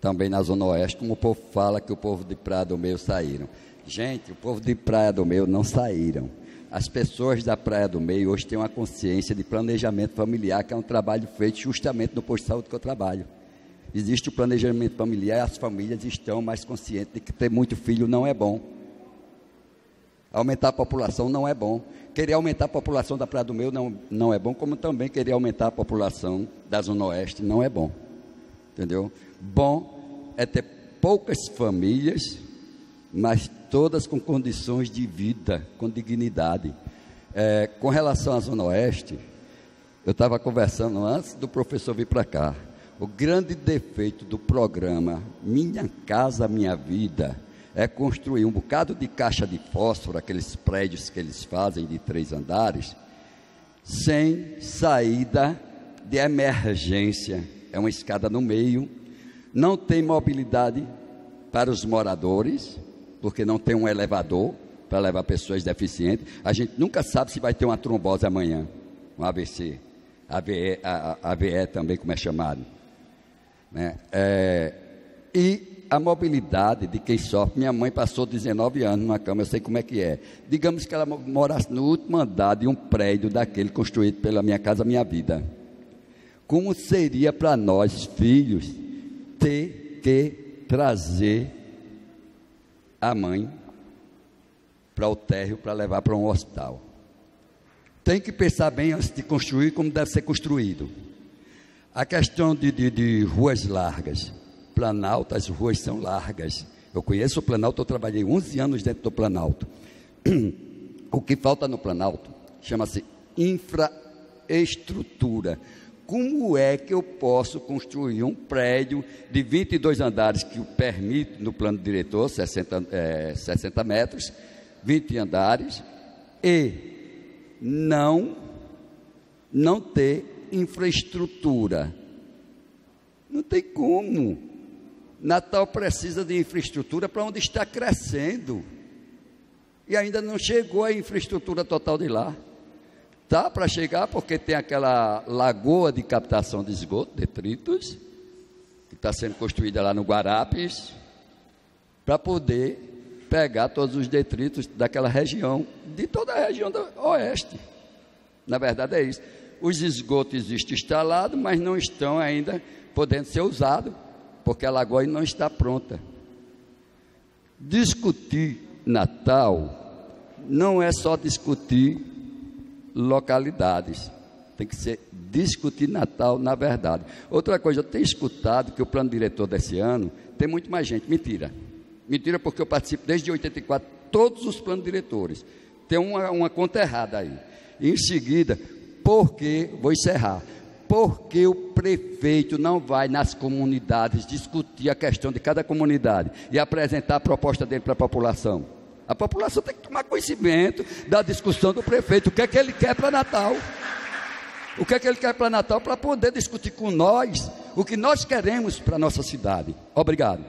também na Zona Oeste, como o povo fala que o povo de Praia do Meio saíram. Gente, o povo de Praia do Meio não saíram. as pessoas da Praia do Meio hoje têm uma consciência de planejamento familiar, que é um trabalho feito justamente no posto de saúde que eu trabalho. Existe o planejamento familiar e as famílias estão mais conscientes de que ter muito filho não é bom. Aumentar a população não é bom. Querer aumentar a população da Praia do Meio não é bom, como também querer aumentar a população da Zona Oeste não é bom. Entendeu? Bom é ter poucas famílias, mas todas com condições de vida, com dignidade. Com relação à Zona Oeste, eu estava conversando antes do professor vir para cá. O grande defeito do programa Minha Casa Minha Vida é construir um bocado de caixa de fósforo, aqueles prédios que eles fazem de 3 andares, sem saída de emergência. É uma escada no meio, não tem mobilidade para os moradores, porque não tem um elevador para levar pessoas deficientes. A gente nunca sabe se vai ter uma trombose amanhã, um AVC, AVE também, como é chamado, né? E a mobilidade de quem sofre. Minha mãe passou 19 anos numa cama, eu sei como é que é. Digamos que ela morasse no último andar de um prédio daquele construído pela Minha Casa Minha Vida. Como seria para nós, filhos, ter que trazer a mãe para o térreo para levar para um hospital? Tem que pensar bem antes de construir como deve ser construído. A questão de ruas largas. Planalto, as ruas são largas. Eu conheço o Planalto, eu trabalhei 11 anos dentro do Planalto. O que falta no Planalto chama-se infraestrutura. Como é que eu posso construir um prédio de 22 andares, que o permite no plano diretor, 60 metros, 20 andares, e não ter infraestrutura? Não tem como. Natal precisa de infraestrutura para onde está crescendo, e ainda não chegou a infraestrutura total de lá. Tá para chegar, porque tem aquela lagoa de captação de esgoto, detritos, que está sendo construída lá no Guarapes, para poder pegar todos os detritos daquela região, de toda a região do oeste. Na verdade é isso. Os esgotos existem instalados, mas não estão ainda podendo ser usados, porque a lagoa não está pronta. Discutir Natal não é só discutir localidades, tem que ser discutir Natal na verdade. Outra coisa, eu tenho escutado que o plano diretor desse ano tem muito mais gente. Mentira, porque eu participo desde 84, todos os planos diretores. Tem uma conta errada aí. Em seguida, vou encerrar, porque o prefeito não vai nas comunidades discutir a questão de cada comunidade e apresentar a proposta dele para a população. A população tem que tomar conhecimento da discussão do prefeito, o que é que ele quer para Natal. O que é que ele quer para Natal, para poder discutir com nós o que nós queremos para a nossa cidade. Obrigado.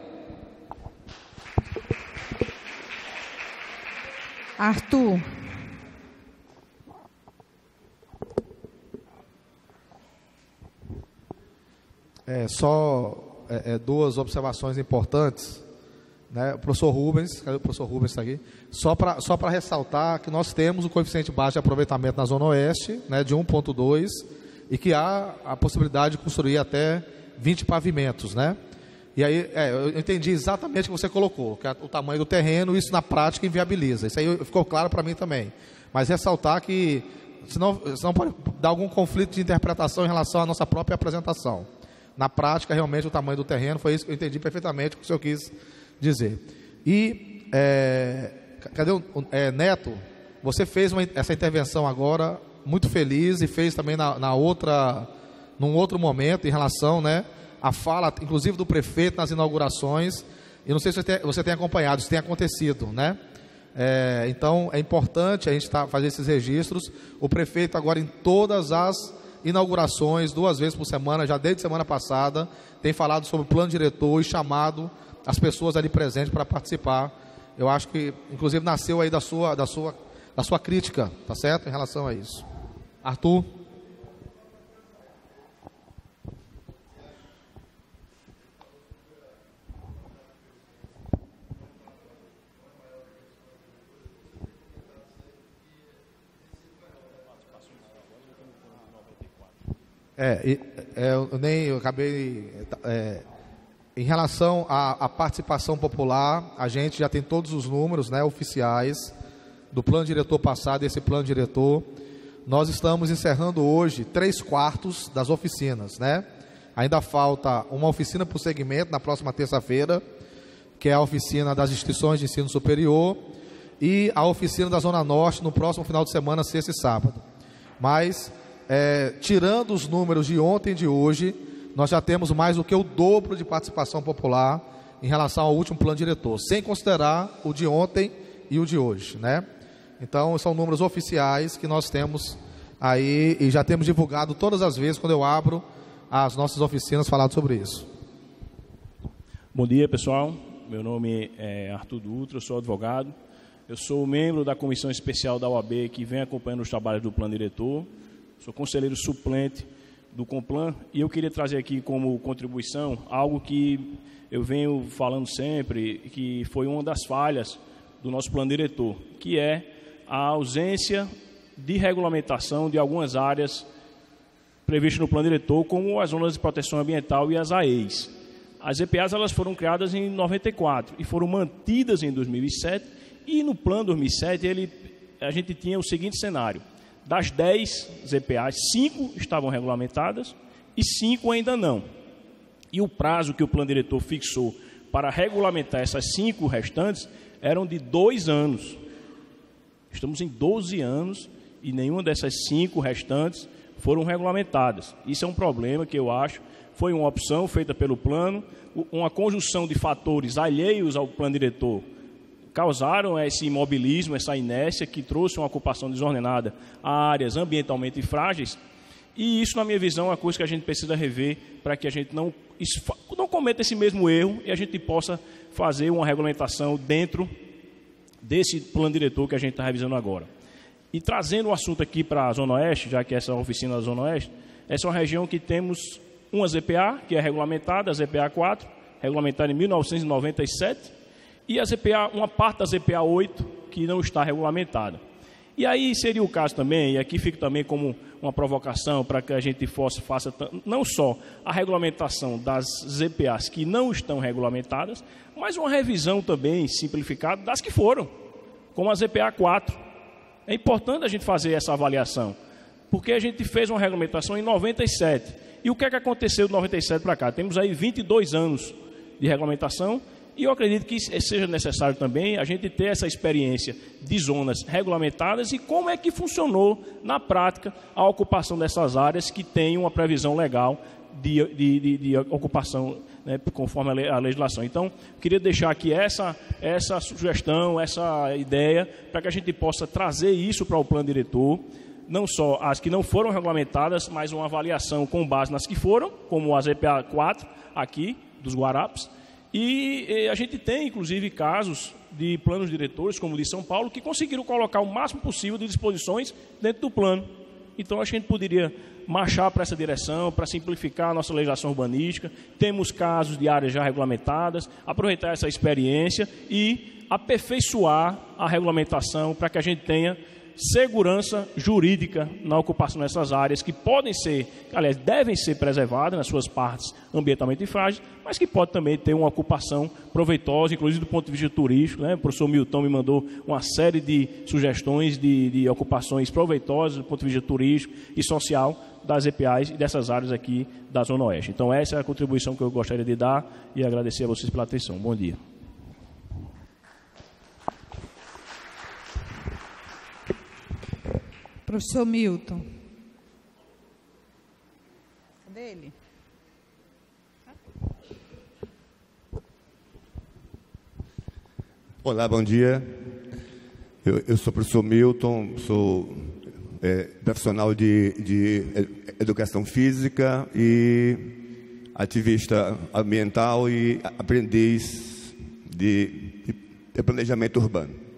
Arthur. Duas observações importantes, né? O professor Rubens, cadê o professor Rubens? Está aqui. Só para ressaltar que nós temos o coeficiente baixo de aproveitamento na Zona Oeste, né, de 1,2, e que há a possibilidade de construir até 20 pavimentos, né? E aí, eu entendi exatamente o que você colocou, que é o tamanho do terreno, isso na prática inviabiliza. Isso aí ficou claro para mim também. Mas ressaltar que, senão pode dar algum conflito de interpretação em relação à nossa própria apresentação. Na prática, realmente, o tamanho do terreno, foi isso que eu entendi perfeitamente o que o senhor quis dizer. E, cadê Neto? Você fez essa intervenção agora, muito feliz, e fez também num outro momento, em relação, né, à fala, inclusive do prefeito nas inaugurações. E não sei se você tem acompanhado, isso tem acontecido, né? Então, é importante a gente fazer esses registros. O prefeito agora, em todas as inaugurações, 2 vezes por semana, já desde semana passada, tem falado sobre o plano diretor e chamado as pessoas ali presentes para participar. Eu acho que, inclusive, nasceu aí da sua crítica, tá certo? Em relação a isso. Arthur. Eu acabei... em relação à participação popular, a gente já tem todos os números, né, oficiais do plano diretor passado e esse plano diretor. Nós estamos encerrando hoje 3/4 das oficinas, né? Ainda falta uma oficina por segmento na próxima terça-feira, que é a oficina das instituições de ensino superior, e a oficina da Zona Norte no próximo final de semana, sexta e sábado. Mas, tirando os números de ontem e de hoje, nós já temos mais do que o dobro de participação popular em relação ao último plano diretor, sem considerar o de ontem e o de hoje, né? Então, são números oficiais que nós temos aí e já temos divulgado todas as vezes quando eu abro as nossas oficinas falando sobre isso. Bom dia, pessoal. Meu nome é Arthur Dutra, eu sou advogado. Eu sou membro da comissão especial da OAB que vem acompanhando os trabalhos do plano diretor. Sou conselheiro suplente do Complan e eu queria trazer aqui como contribuição algo que eu venho falando sempre, que foi uma das falhas do nosso plano diretor, que é a ausência de regulamentação de algumas áreas previstas no plano diretor, como as zonas de proteção ambiental e as AEIs. As EPAs elas foram criadas em 94 e foram mantidas em 2007, e no plano 2007 a gente tinha o seguinte cenário: das 10 EPAs, 5 estavam regulamentadas e 5 ainda não. E o prazo que o plano diretor fixou para regulamentar essas 5 restantes eram de 2 anos. Estamos em 12 anos e nenhuma dessas 5 restantes foram regulamentadas. Isso é um problema que eu acho foi uma opção feita pelo plano, uma conjunção de fatores alheios ao plano diretor causaram esse imobilismo, essa inércia que trouxe uma ocupação desordenada a áreas ambientalmente frágeis, e isso, na minha visão, é uma coisa que a gente precisa rever para que a gente não cometa esse mesmo erro e a gente possa fazer uma regulamentação dentro desse plano diretor que a gente está revisando agora. E trazendo o assunto aqui para a Zona Oeste, já que essa é a oficina da Zona Oeste, essa é uma região que temos uma ZPA, que é regulamentada, a ZPA 4, regulamentada em 1997, e a ZPA, uma parte da ZPA 8, que não está regulamentada. E aí seria o caso também, e aqui fica também como uma provocação para que a gente faça não só a regulamentação das ZPAs que não estão regulamentadas, mas uma revisão também simplificada das que foram, como a ZPA 4. É importante a gente fazer essa avaliação, porque a gente fez uma regulamentação em 97. E o que é que aconteceu de 97 para cá? Temos aí 22 anos de regulamentação, e eu acredito que seja necessário também a gente ter essa experiência de zonas regulamentadas e como é que funcionou na prática a ocupação dessas áreas que têm uma previsão legal de ocupação, né, conforme a legislação. Então, queria deixar aqui essa sugestão, essa ideia, para que a gente possa trazer isso para o plano diretor, não só as que não foram regulamentadas, mas uma avaliação com base nas que foram, como a ZPA 4 aqui, dos Guarapes. E a gente tem, inclusive, casos de planos diretores, como o de São Paulo, que conseguiram colocar o máximo possível de disposições dentro do plano. Então, acho que a gente poderia marchar para essa direção, para simplificar a nossa legislação urbanística. Temos casos de áreas já regulamentadas, aproveitar essa experiência e aperfeiçoar a regulamentação para que a gente tenha segurança jurídica na ocupação dessas áreas que podem ser, aliás, devem ser preservadas nas suas partes ambientalmente frágeis, mas que pode também ter uma ocupação proveitosa, inclusive do ponto de vista turístico, né? O professor Milton me mandou uma série de sugestões de ocupações proveitosas do ponto de vista turístico e social das EPAs e dessas áreas aqui da Zona Oeste. Então, essa é a contribuição que eu gostaria de dar e agradecer a vocês pela atenção. Bom dia. Professor Milton. Cadê ele? Olá, bom dia. Eu sou o professor Milton, sou profissional de educação física e ativista ambiental e aprendiz de planejamento urbano.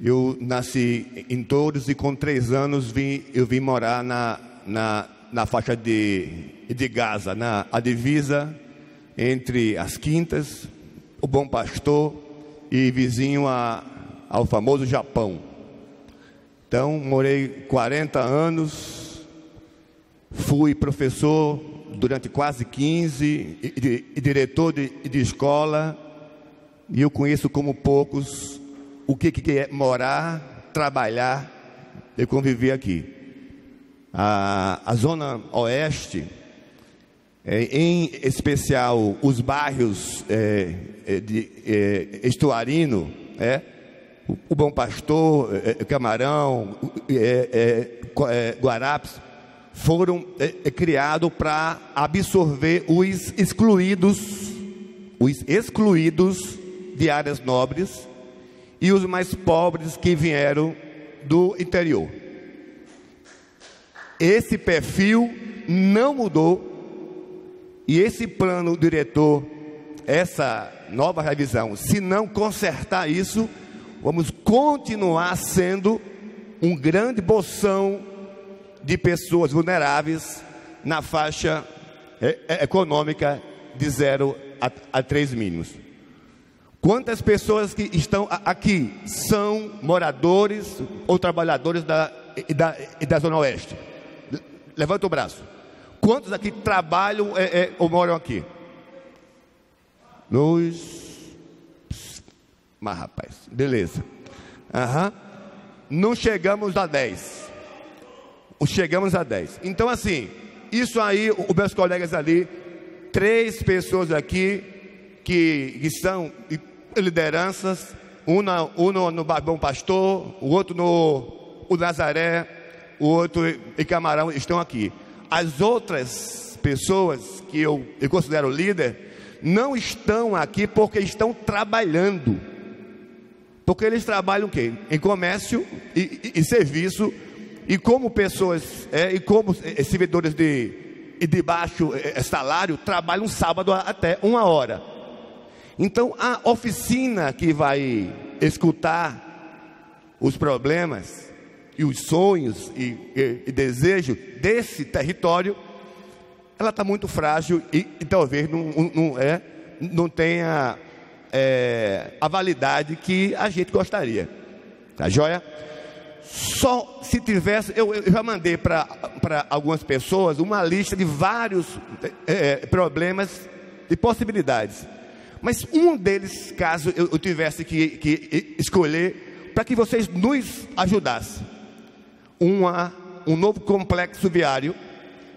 Eu nasci em Touros e com 3 anos eu vim morar na faixa de Gaza, a divisa entre as Quintas, o Bom Pastor e vizinho ao famoso Japão. Então, morei 40 anos fui professor durante quase 15 e diretor de escola, e eu conheço como poucos o que é morar, trabalhar e conviver aqui. A Zona Oeste, em especial os bairros de Estuarino, o Bom Pastor, Camarão, Guarapes, foram criados para absorver os excluídos de áreas nobres e os mais pobres que vieram do interior. Esse perfil não mudou, e esse plano diretor, essa nova revisão, se não consertar isso, vamos continuar sendo um grande bolsão de pessoas vulneráveis na faixa econômica de 0 a 3 mínimos. Quantas pessoas que estão aqui são moradores ou trabalhadores da Zona Oeste? Levanta o braço. Quantos aqui trabalham ou moram aqui? Mas rapaz, beleza. Não chegamos a 10. Chegamos a 10. Então assim, isso aí, os meus colegas ali, 3 pessoas aqui que são lideranças, um no Bom Pastor, o outro no Nazaré, o outro em Camarão, estão aqui. As outras pessoas que eu considero líder não estão aqui porque estão trabalhando. Porque eles trabalham o quê? Em comércio e serviço, e como pessoas, e como servidores de baixo salário, trabalham sábado até 1 hora. Então, a oficina que vai escutar os problemas e os sonhos e desejos desse território, ela está muito frágil e talvez não tenha a validade que a gente gostaria. Tá joia? Só se tivesse, eu já mandei para algumas pessoas uma lista de vários problemas e possibilidades. Mas um deles, caso eu tivesse que escolher, para que vocês nos ajudassem, um novo complexo viário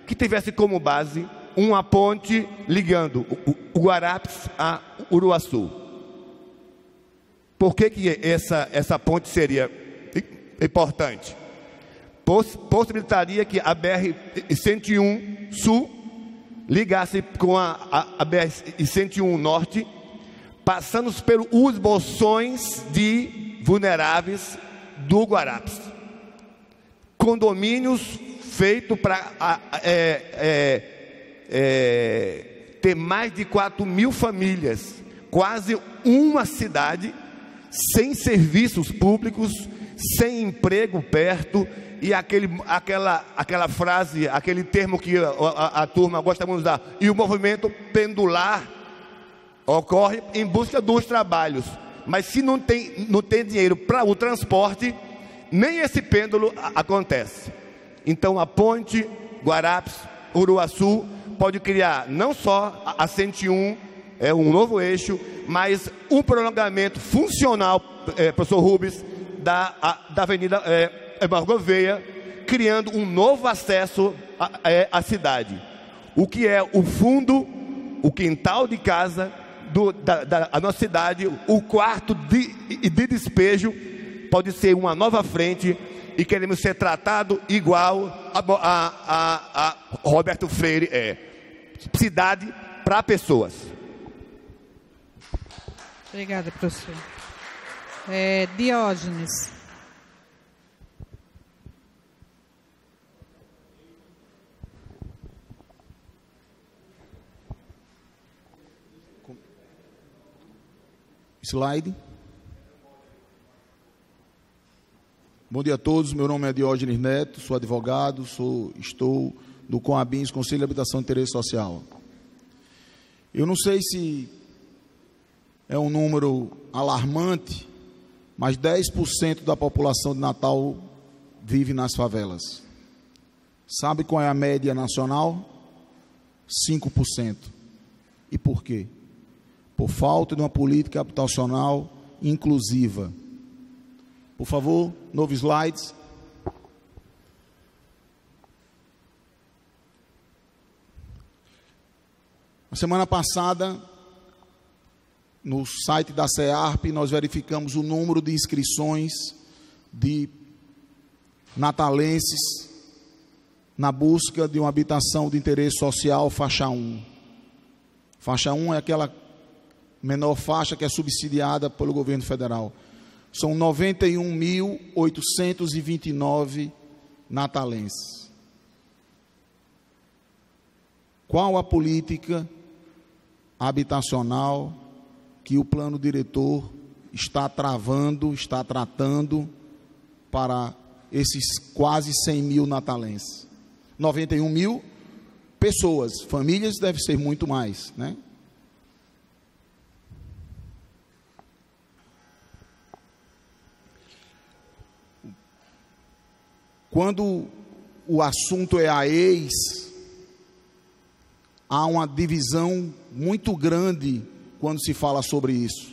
que tivesse como base uma ponte ligando o Guarapes a Uruaçu. Por que essa ponte seria importante? Possibilitaria que a BR-101 Sul ligasse com a BR-101 Norte, passando pelos bolsões de vulneráveis do Guarapes. Condomínios feitos para ter mais de 4.000 famílias, quase uma cidade, sem serviços públicos, sem emprego perto, e aquela frase, aquele termo que a turma gosta muito de usar, e o movimento pendular ocorre em busca dos trabalhos, mas se não tem dinheiro para o transporte, nem esse pêndulo acontece. Então a ponte Guarapes, Uruaçu, pode criar não só a 101, um novo eixo, mas um prolongamento funcional, professor Rubens, da Avenida Margot Veia, criando um novo acesso à cidade. O que é o fundo, o quintal de casa da nossa cidade, o quarto de despejo, pode ser uma nova frente, e queremos ser tratado igual a Roberto Freire cidade para pessoas. Obrigada, professor. Diógenes. Slide. Bom dia a todos, meu nome é Diógenes Neto, sou advogado, estou do CONABINS, Conselho de Habitação e Interesse Social. Eu não sei se é um número alarmante, mas 10% da população de Natal vive nas favelas. Sabe qual é a média nacional? 5%. E por quê? Por falta de uma política habitacional inclusiva. Por favor, novo slides. Na semana passada, no site da CEARP, nós verificamos o número de inscrições de natalenses na busca de uma habitação de interesse social faixa 1. Faixa 1 é aquela menor faixa que é subsidiada pelo governo federal. São 91.829 natalenses. Qual a política habitacional que o plano diretor está travando, está tratando para esses quase 100 mil natalenses? 91 mil pessoas, famílias deve ser muito mais, né? Quando o assunto é a ex, há uma divisão muito grande quando se fala sobre isso.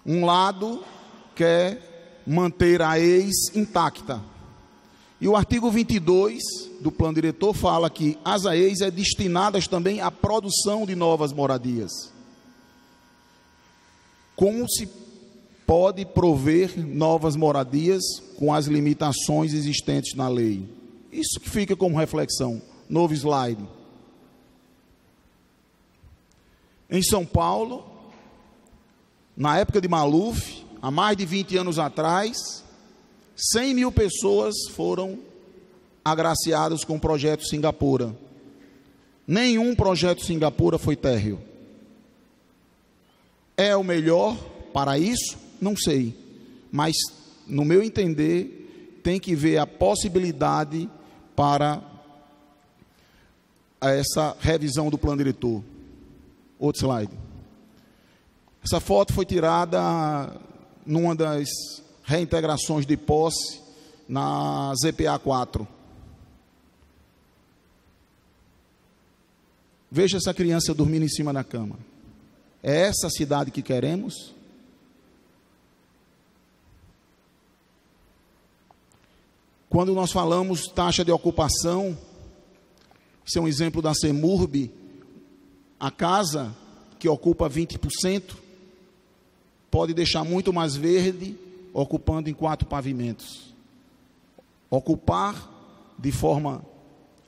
Um lado quer manter a ex intacta. E o artigo 22 do plano diretor fala que as AEIs é destinadas também à produção de novas moradias. Como se pode prover novas moradias com as limitações existentes na lei? Isso que fica como reflexão. Novo slide. Em São Paulo, na época de Maluf, há mais de 20 anos atrás, 100 mil pessoas foram agraciadas com o projeto Singapura. Nenhum projeto Singapura foi térreo. É o melhor para isso? Não sei. Mas, no meu entender, tem que ver a possibilidade para essa revisão do plano diretor. Outro slide. Essa foto foi tirada numa das reintegrações de posse na ZPA 4. Veja essa criança dormindo em cima da cama. É essa a cidade que queremos? Quando nós falamos taxa de ocupação, isso é um exemplo da CEMURB, a casa que ocupa 20% pode deixar muito mais verde ocupando em 4 pavimentos. Ocupar de forma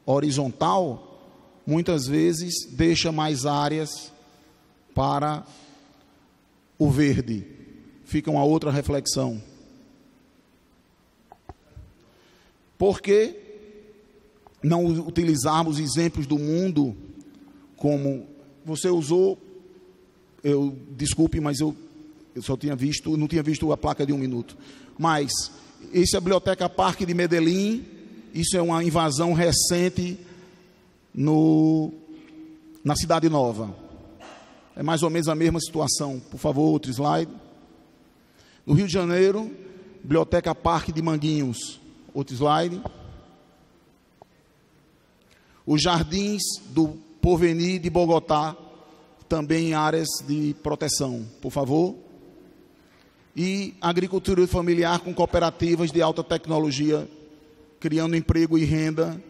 horizontal, muitas vezes deixa mais áreas para o verde. Fica uma outra reflexão. Por que não utilizarmos exemplos do mundo como você usou? Desculpe, mas eu só tinha visto, não tinha visto a placa de 1 minuto. Mas essa é a Biblioteca Parque de Medellín. Isso é uma invasão recente na Cidade Nova. É mais ou menos a mesma situação. Por favor, outro slide. No Rio de Janeiro, Biblioteca Parque de Manguinhos. Outro slide. Os Jardins do Porvenir de Bogotá, também em áreas de proteção. Por favor. E agricultura familiar com cooperativas de alta tecnologia, criando emprego e renda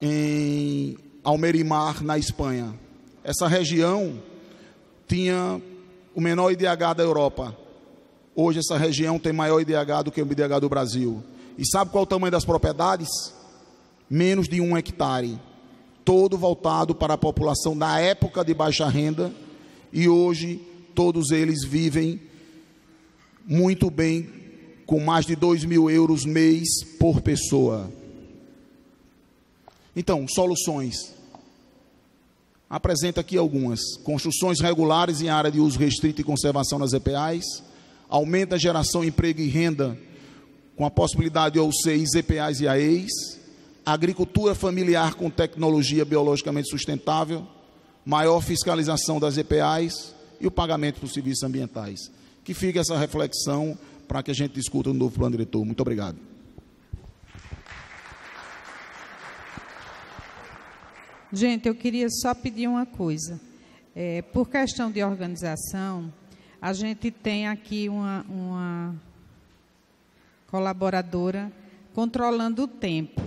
em Almerimar, na Espanha. Essa região tinha o menor IDH da Europa. Hoje essa região tem maior IDH do que o IDH do Brasil. E sabe qual é o tamanho das propriedades? Menos de 1 hectare. Todo voltado para a população da época de baixa renda. E hoje todos eles vivem muito bem, com mais de 2.000 euros mês por pessoa. Então, soluções. Apresenta aqui algumas. Construções regulares em área de uso restrito e conservação nas EPAs. Aumenta a geração, emprego e renda com a possibilidade de OCIs, EPAs e AEIs. Agricultura familiar com tecnologia biologicamente sustentável. Maior fiscalização das EPAs e o pagamento dos serviços ambientais. Que fique essa reflexão para que a gente discuta no novo plano diretor. Muito obrigado. Gente, eu queria só pedir uma coisa. Por questão de organização, a gente tem aqui uma colaboradora controlando o tempo.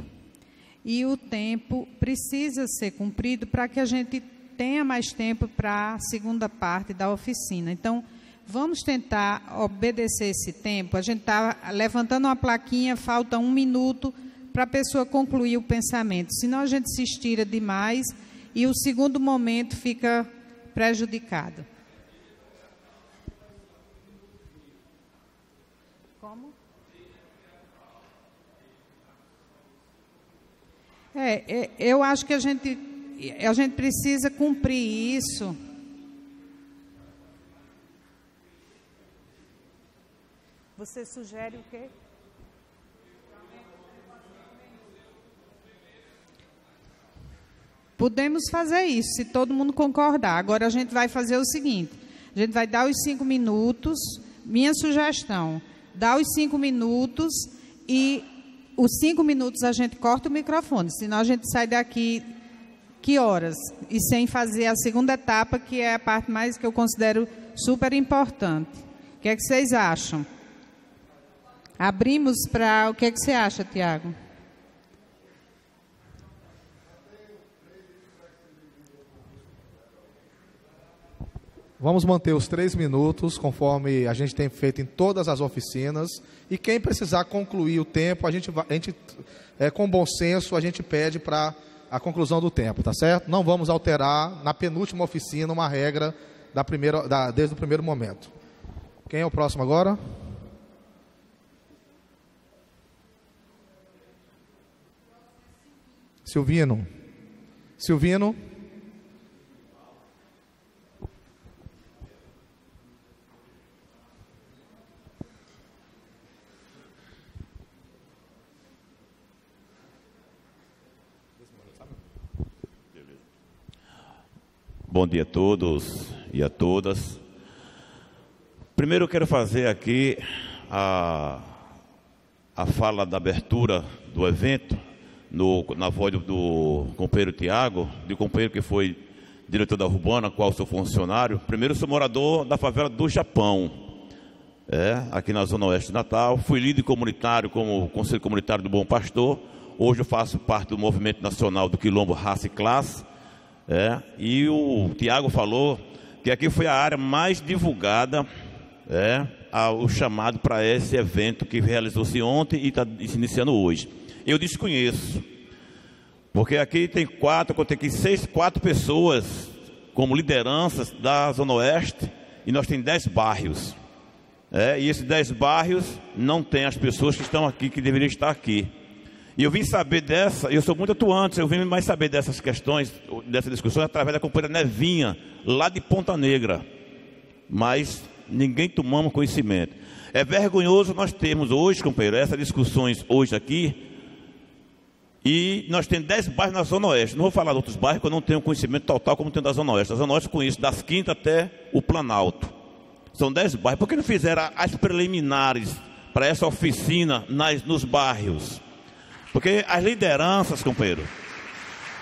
E o tempo precisa ser cumprido para que a gente tenha mais tempo para a segunda parte da oficina. Então, vamos tentar obedecer esse tempo. A gente está levantando uma plaquinha, falta 1 minuto para a pessoa concluir o pensamento. Senão a gente se estira demais e o segundo momento fica prejudicado. Como? Eu acho que a gente precisa cumprir isso. Você sugere o quê? Podemos fazer isso, se todo mundo concordar. Agora a gente vai fazer o seguinte, a gente vai dar os 5 minutos, minha sugestão, dá os 5 minutos e os 5 minutos a gente corta o microfone, senão a gente sai daqui, que horas? E sem fazer a segunda etapa, que é a parte mais que eu considero super importante. O que é que vocês acham? Abrimos para... O que é que você acha, Tiago? Vamos manter os 3 minutos, conforme a gente tem feito em todas as oficinas. E quem precisar concluir o tempo, a gente com bom senso, a gente pede para a conclusão do tempo, tá certo? Não vamos alterar na penúltima oficina uma regra desde o primeiro momento. Quem é o próximo agora? Silvino. Bom dia a todos e a todas. Primeiro eu quero fazer aqui a fala da abertura do evento, na voz do companheiro Tiago, do companheiro que foi diretor da Urbana, qual sou funcionário. Primeiro eu sou morador da favela do Japão, aqui na Zona Oeste de Natal. Fui líder comunitário como Conselho Comunitário do Bom Pastor. Hoje eu faço parte do Movimento Nacional do Quilombo Raça e Classe. E o Tiago falou que aqui foi a área mais divulgada, o chamado para esse evento que realizou-se ontem e está se iniciando hoje. Eu desconheço, porque aqui tem 4 pessoas como lideranças da Zona Oeste e nós temos 10 bairros. E esses 10 bairros não tem as pessoas que estão aqui, que deveriam estar aqui. E eu vim saber eu sou muito atuante, eu vim mais saber dessas questões, dessas discussões, através da companheira Nevinha, lá de Ponta Negra. Mas ninguém tomamos conhecimento. É vergonhoso nós termos hoje, companheiro, essas discussões hoje aqui, e nós temos 10 bairros na Zona Oeste. Não vou falar de outros bairros, porque eu não tenho conhecimento total como tenho da Zona Oeste. A Zona Oeste eu conheço das Quintas até o Planalto. São 10 bairros. Por que não fizeram as preliminares para essa oficina nos bairros? Porque as lideranças, companheiro,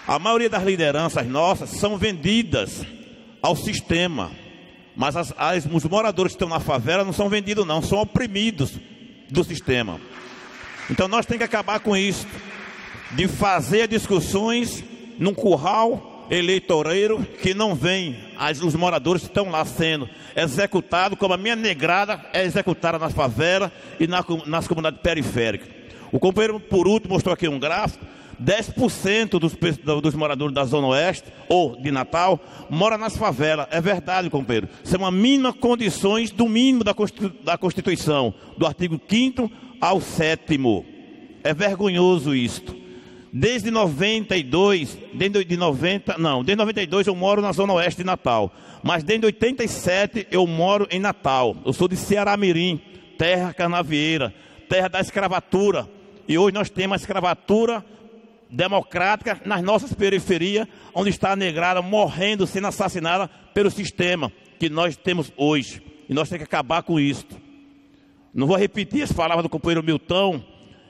a maioria das lideranças nossas são vendidas ao sistema. Mas os moradores que estão na favela não são vendidos não, são oprimidos do sistema. Então nós temos que acabar com isso, de fazer discussões num curral eleitoreiro que não vem os moradores que estão lá sendo executados, como a minha negrada é executada na favela e nas comunidades periféricas. O companheiro, por último, mostrou aqui um gráfico: 10% dos moradores da Zona Oeste, ou de Natal, moram nas favelas. É verdade, companheiro. São as mínimas condições do mínimo da Constituição, do artigo 5º ao 7º. É vergonhoso isto. Desde 92 eu moro na Zona Oeste de Natal. Mas desde 87 eu moro em Natal. Eu sou de Ceará-Mirim, terra canavieira, terra da escravatura. E hoje nós temos a escravatura democrática nas nossas periferias, onde está a negrada morrendo, sendo assassinada pelo sistema que nós temos hoje. E nós temos que acabar com isso. Não vou repetir as palavras do companheiro Milton,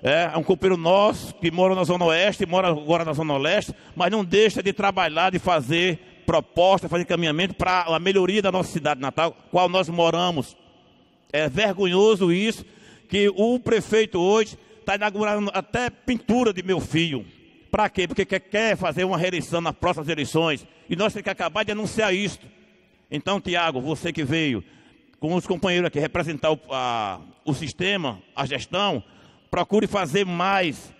É um companheiro nosso que mora na Zona Oeste, mora agora na Zona Leste, mas não deixa de trabalhar, de fazer proposta, fazer encaminhamento para a melhoria da nossa cidade natal, qual nós moramos. É vergonhoso isso, que o prefeito hoje está inaugurando até pintura de meu filho. Para quê? Porque quer fazer uma reeleição nas próximas eleições. E nós temos que acabar de anunciar isso. Então, Tiago, você que veio com os companheiros aqui representar o sistema, a gestão, procure fazer mais,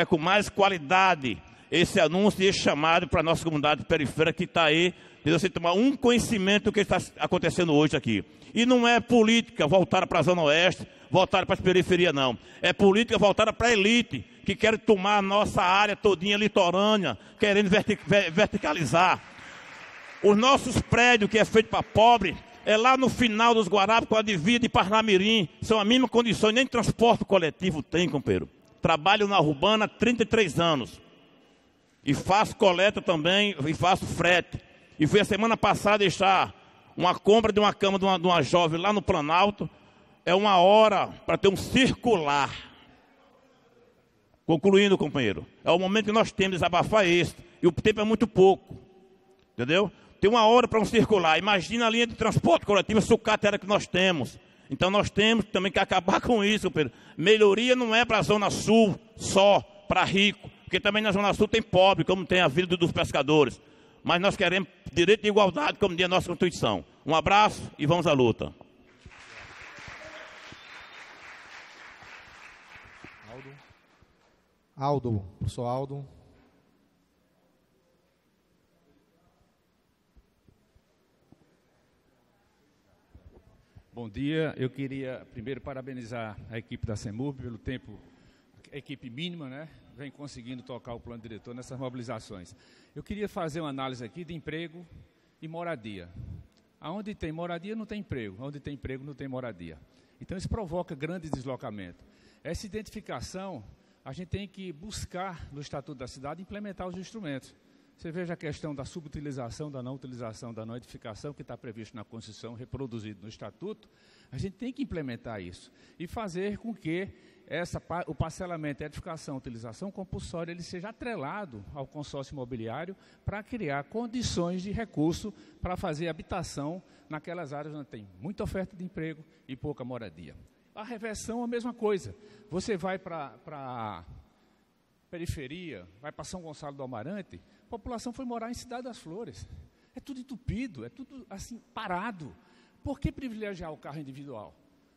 com mais qualidade, esse anúncio e esse chamado para a nossa comunidade periférica que está aí, de você tomar um conhecimento do que está acontecendo hoje aqui. E não é política voltada para a Zona Oeste, voltada para as periferias, não. É política voltada para a elite, que quer tomar a nossa área todinha litorânea, querendo verticalizar. Os nossos prédios, que é feito para pobre, é lá no final dos Guarapes, com a divisa de Parnamirim, são a mesma condição, nem transporte coletivo tem, companheiro. Trabalho na Urbana há 33 anos. E faço coleta também, e faço frete. E fui a semana passada deixar uma compra de uma cama de uma jovem lá no Planalto. É 1 hora para ter um circular. Concluindo, companheiro, é o momento que nós temos de desabafar esse. E o tempo é muito pouco. Entendeu? Tem 1 hora para um circular. Imagina a linha de transporte coletivo, a sucata que nós temos. Então nós temos também que acabar com isso, Pedro. Melhoria não é para a Zona Sul só, para rico. Porque também na Zona Sul tem pobre, como tem a Vila dos Pescadores. Mas nós queremos direito de igualdade, como diz a nossa Constituição. Um abraço e vamos à luta. Aldo, professor Aldo. Bom dia, eu queria primeiro parabenizar a equipe da CEMURB pelo tempo, a equipe mínima, né, vem conseguindo tocar o plano diretor nessas mobilizações. Eu queria fazer uma análise aqui de emprego e moradia. Aonde tem moradia não tem emprego, onde tem emprego não tem moradia. Então isso provoca grande deslocamento. Essa identificação a gente tem que buscar no Estatuto da Cidade implementar os instrumentos. Você veja a questão da subutilização, da não utilização, da não edificação, que está previsto na Constituição, reproduzido no Estatuto. A gente tem que implementar isso e fazer com que o parcelamento, a edificação, a utilização compulsória, ele seja atrelado ao consórcio imobiliário para criar condições de recurso para fazer habitação naquelas áreas onde tem muita oferta de emprego e pouca moradia. A reversão é a mesma coisa. Você vai para a periferia, vai para São Gonçalo do Amarante, a população foi morar em Cidade das Flores. É tudo entupido, é tudo assim, parado. Por que privilegiar o carro individual?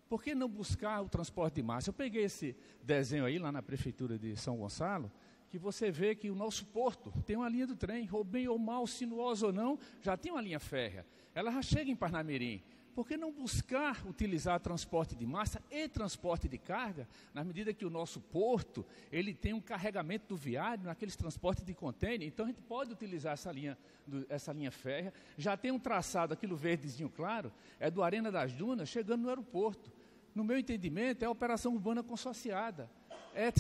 Por que não buscar o transporte de massa? Eu peguei esse desenho aí, lá na prefeitura de São Gonçalo, que você vê que o nosso porto tem uma linha do trem, ou bem ou mal, sinuosa ou não, já tem uma linha férrea. Ela já chega em Parnamirim. Por que não buscar utilizar transporte de massa e transporte de carga, na medida que o nosso porto, ele tem um carregamento do viário, naqueles transportes de contêiner, então a gente pode utilizar essa linha férrea, já tem um traçado, aquilo verdezinho claro, é do Arena das Dunas, chegando no aeroporto. No meu entendimento, é a operação urbana consorciada, é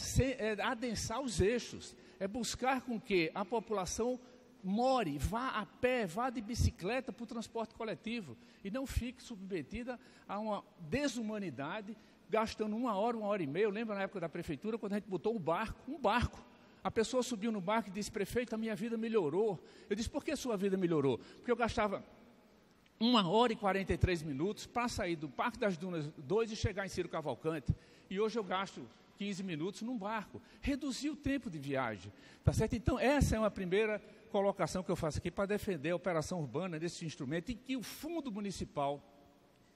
adensar os eixos, é buscar com que a população more, vá a pé, vá de bicicleta para o transporte coletivo e não fique submetida a uma desumanidade, gastando 1 hora, 1h30. Eu lembro na época da prefeitura, quando a gente botou um barco. A pessoa subiu no barco e disse: prefeito, a minha vida melhorou. Eu disse: por que a sua vida melhorou? Porque eu gastava 1h43 para sair do Parque das Dunas 2 e chegar em Ciro Cavalcante. E hoje eu gasto 15 minutos num barco. Reduziu o tempo de viagem. Tá certo? Então, essa é uma primeira colocação que eu faço aqui para defender a operação urbana desse instrumento, em que o fundo municipal,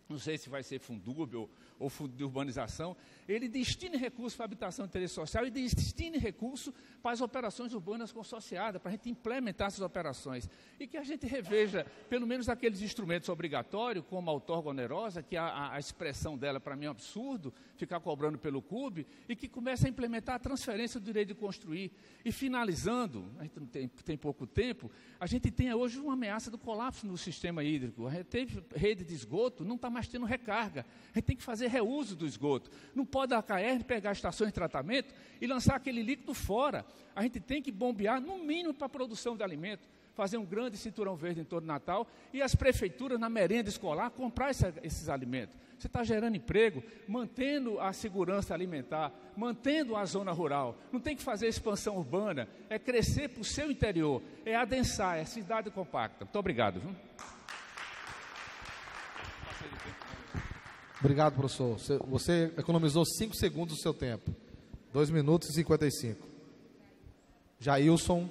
não sei se vai ser Fundúbio ou fundo de urbanização, ele destine recursos para a habitação de interesse social e destine recursos para as operações urbanas consorciadas, para a gente implementar essas operações. E que a gente reveja, pelo menos, aqueles instrumentos obrigatórios, como a outorga onerosa, que a expressão dela, para mim, é um absurdo, ficar cobrando pelo CUB, e que comece a implementar a transferência do direito de construir. E finalizando, a gente não tem pouco tempo, a gente tem hoje uma ameaça do colapso no sistema hídrico. A gente teve rede de esgoto, não está mais tendo recarga. A gente tem que fazer reuso do esgoto. Não pode a ACAERN pegar estações de tratamento e lançar aquele líquido fora. A gente tem que bombear, no mínimo, para a produção de alimento. fazer um grande cinturão verde em torno do Natal e as prefeituras, na merenda escolar, comprar esses alimentos. Você está gerando emprego, mantendo a segurança alimentar, mantendo a zona rural. Não tem que fazer expansão urbana, é crescer para o seu interior, é adensar, é cidade compacta. Muito obrigado. Viu? Obrigado, professor. Você economizou 5 segundos do seu tempo. 2 minutos e 55. Jailson.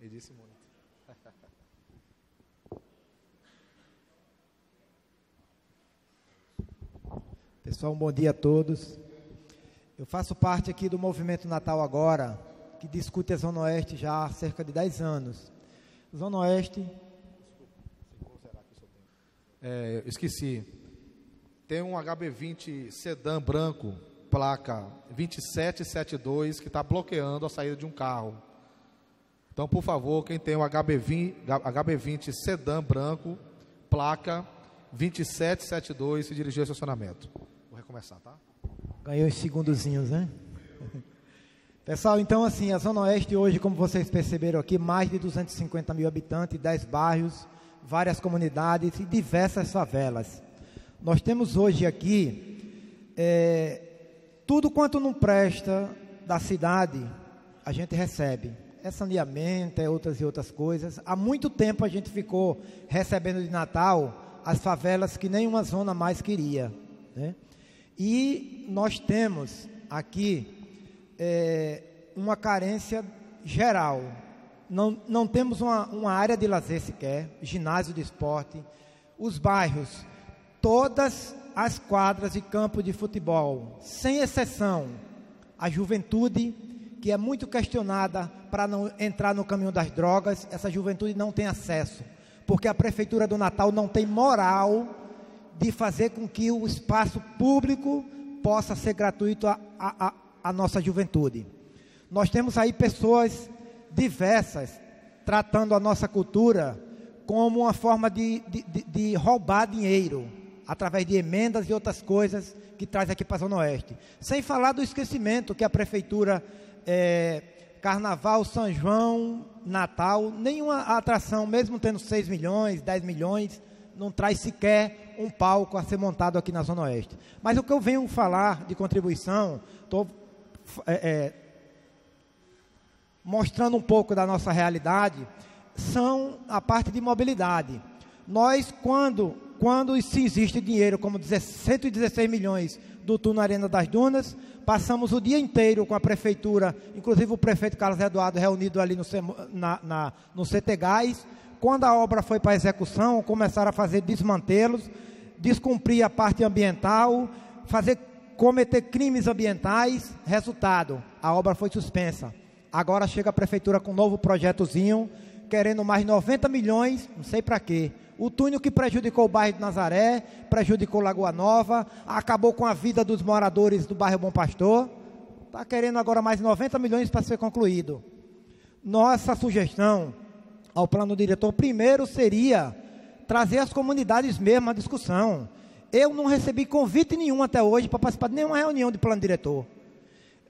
Ele disse muito. Pessoal, um bom dia a todos. Eu faço parte aqui do Movimento Natal Agora, que discute a Zona Oeste já há cerca de 10 anos. Zona Oeste... esqueci. Tem um HB20 sedã branco, placa 2772, que está bloqueando a saída de um carro. Então, por favor, quem tem um HB20 sedã branco, placa 2772, se dirigir ao estacionamento. Vou recomeçar, tá? Ganhou uns segundozinhos, né? Pessoal, então assim, a Zona Oeste hoje, como vocês perceberam aqui, mais de 250 mil habitantes, 10 bairros, várias comunidades e diversas favelas. Nós temos hoje aqui, tudo quanto não presta da cidade, a gente recebe. É saneamento, é outras e outras coisas. Há muito tempo a gente ficou recebendo de Natal as favelas que nenhuma zona mais queria, né? E nós temos aqui uma carência geral. Não temos uma área de lazer sequer, ginásio de esporte. Os bairros, todas as quadras e campos de futebol, sem exceção, a juventude, que é muito questionada para não entrar no caminho das drogas, essa juventude não tem acesso, porque a Prefeitura do Natal não tem moral de fazer com que o espaço público possa ser gratuito à nossa juventude. Nós temos aí pessoas diversas tratando a nossa cultura como uma forma de roubar dinheiro, através de emendas e outras coisas que traz aqui para a Zona Oeste. Sem falar do esquecimento que a Prefeitura, Carnaval, São João, Natal, nenhuma atração, mesmo tendo 6 milhões, 10 milhões, não traz sequer um palco a ser montado aqui na Zona Oeste. Mas o que eu venho falar de contribuição, estou mostrando um pouco da nossa realidade, são a parte de mobilidade. Nós, quando se existe dinheiro, como 116 milhões do túnel Arena das Dunas, passamos o dia inteiro com a Prefeitura, inclusive o prefeito Carlos Eduardo reunido ali no CTGás. Quando a obra foi para execução, começaram a fazer desmantelos, descumprir a parte ambiental, cometer crimes ambientais. Resultado, a obra foi suspensa. Agora chega a Prefeitura com um novo projetozinho, querendo mais 90 milhões, não sei para quê. O túnel que prejudicou o bairro de Nazaré, prejudicou Lagoa Nova, acabou com a vida dos moradores do bairro Bom Pastor, está querendo agora mais 90 milhões para ser concluído. Nossa sugestão ao plano diretor, primeiro seria trazer as comunidades mesmo à discussão. Eu não recebi convite nenhum até hoje para participar de nenhuma reunião de plano diretor.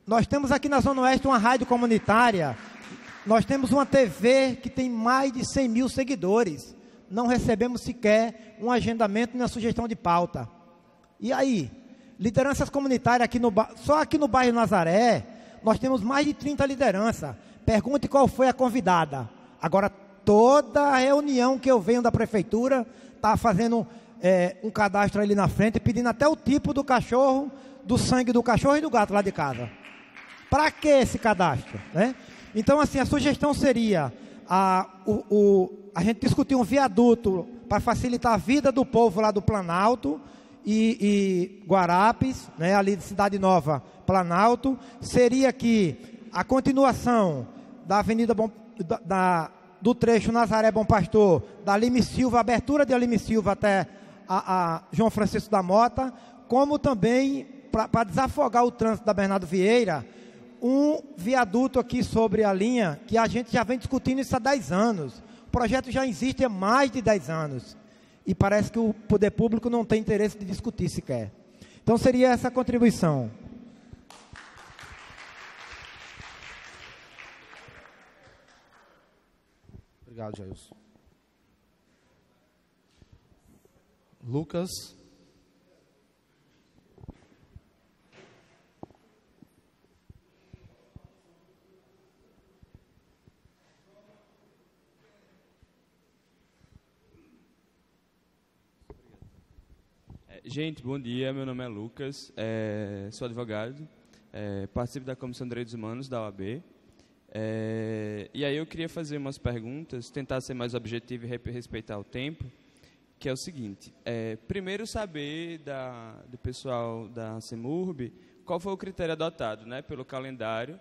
Nós temos aqui na Zona Oeste uma rádio comunitária, nós temos uma TV que tem mais de 100 mil seguidores. Não recebemos sequer um agendamento nem uma sugestão de pauta. E aí? Lideranças comunitárias, só aqui no bairro Nazaré, nós temos mais de 30 lideranças. Pergunte qual foi a convidada. Agora, toda a reunião que eu venho da Prefeitura, está fazendo um cadastro ali na frente, pedindo até o tipo do cachorro, do sangue do cachorro e do gato lá de casa. Para que esse cadastro, né? Então, assim, a sugestão seria a gente discutir um viaduto para facilitar a vida do povo lá do Planalto e Guarapes, né, ali de Cidade Nova, Planalto. Seria que a continuação da Avenida do trecho Nazaré Bom Pastor, da Lime Silva, a abertura de Lime Silva até a João Francisco da Mota, como também, para desafogar o trânsito da Bernardo Vieira, um viaduto aqui sobre a linha, que a gente já vem discutindo isso há 10 anos. O projeto já existe há mais de 10 anos. E parece que o poder público não tem interesse de discutir sequer. Então seria essa a contribuição. Obrigado, Jailson. Lucas. Gente, bom dia. Meu nome é Lucas, sou advogado, participo da Comissão de Direitos Humanos da OAB. E aí eu queria fazer umas perguntas, tentar ser mais objetivo e respeitar o tempo, que é o seguinte. Primeiro, saber do pessoal da CEMURB qual foi o critério adotado, né, pelo calendário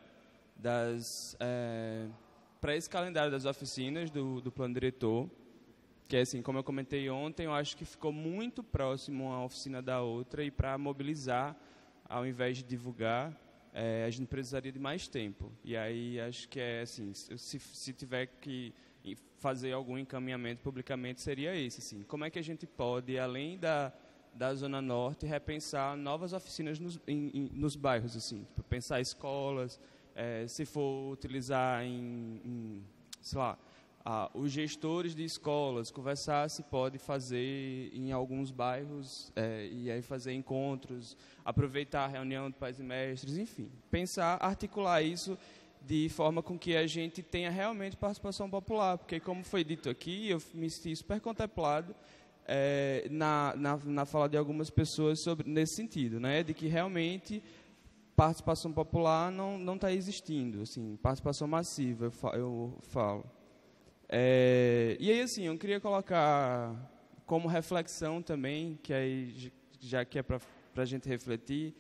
para esse calendário das oficinas do plano diretor, que é assim, como eu comentei ontem, eu acho que ficou muito próximo uma oficina da outra, e para mobilizar, ao invés de divulgar, a gente precisaria de mais tempo. E aí acho que assim, se tiver que fazer algum encaminhamento publicamente, seria esse. Assim, como é que a gente pode, além da Zona Norte, repensar novas oficinas nos bairros, assim, pensar escolas, se for utilizar sei lá, os gestores de escolas, conversar se pode fazer em alguns bairros, e aí fazer encontros, aproveitar a reunião de pais e mestres, enfim. Pensar, articular isso de forma com que a gente tenha realmente participação popular, porque, como foi dito aqui, eu me senti super contemplado na fala de algumas pessoas nesse sentido, né, de que realmente participação popular não está existindo, assim, participação massiva, eu falo. E aí, assim, eu queria colocar como reflexão também, que aí, já que é para a gente refletir,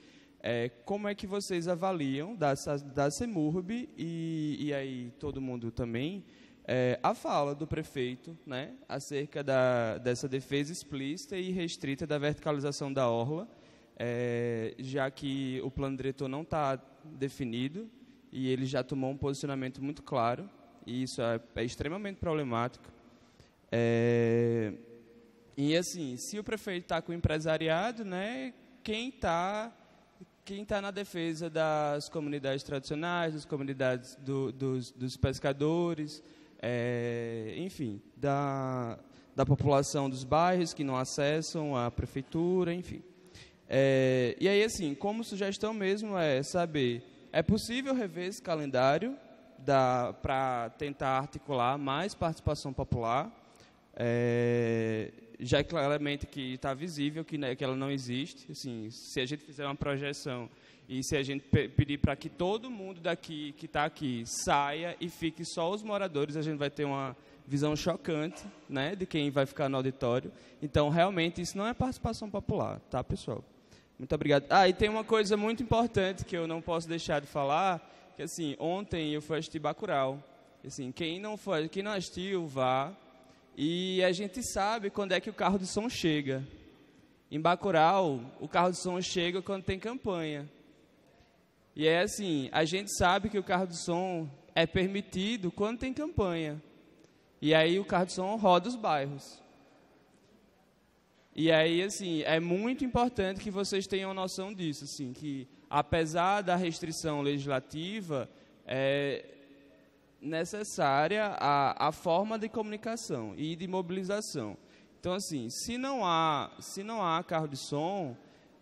como é que vocês avaliam da CEMURB e aí todo mundo também, a fala do prefeito, né, acerca dessa defesa explícita e restrita da verticalização da orla, já que o plano diretor não está definido e ele já tomou um posicionamento muito claro, e isso é extremamente problemático. E assim, se o prefeito está com o empresariado, né, quem está na defesa das comunidades tradicionais, das comunidades dos pescadores, enfim, da população dos bairros que não acessam a prefeitura, enfim. E aí, assim, como sugestão mesmo é saber, é possível rever esse calendário para tentar articular mais participação popular, já é claramente que está visível que ela não existe. Assim, se a gente fizer uma projeção e se a gente pedir para que todo mundo daqui que está aqui saia e fique só os moradores, a gente vai ter uma visão chocante, né, de quem vai ficar no auditório. Então, realmente, isso não é participação popular, tá, pessoal? Muito obrigado. E tem uma coisa muito importante que eu não posso deixar de falar, que assim, ontem eu fui assistir Bacurau. Assim, quem não assistiu, vá. E a gente sabe quando é que o carro de som chega. Em Bacurau, o carro de som chega quando tem campanha. E é assim, a gente sabe que o carro de som é permitido quando tem campanha. E aí o carro de som roda os bairros. E aí, assim, é muito importante que vocês tenham noção disso, assim, que apesar da restrição legislativa, é necessária a forma de comunicação e de mobilização. Então, assim, se não há carro de som,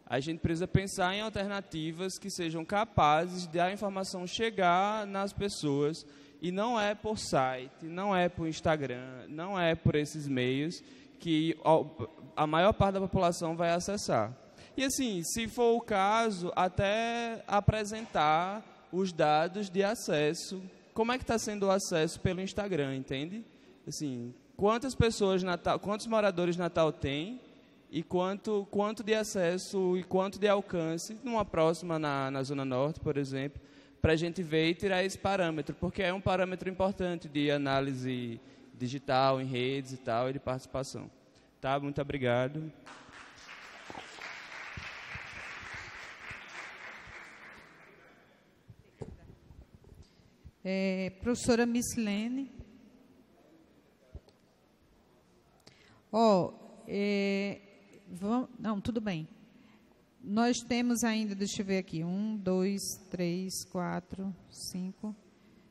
a gente precisa pensar em alternativas que sejam capazes de a informação chegar nas pessoas, e não é por site, não é por Instagram, não é por esses meios que a maior parte da população vai acessar. E assim, se for o caso, até apresentar os dados de acesso. Como é que está sendo o acesso pelo Instagram, entende? Assim, quantas pessoas quantos moradores Natal tem e quanto de acesso e quanto de alcance numa próxima na Zona Norte, por exemplo, para a gente ver e tirar esse parâmetro, porque é um parâmetro importante de análise digital em redes e tal, e de participação. Tá? Muito obrigado. Professora Missilene. Não, tudo bem. Nós temos ainda, deixa eu ver aqui, 1, 2, 3, 4, 5,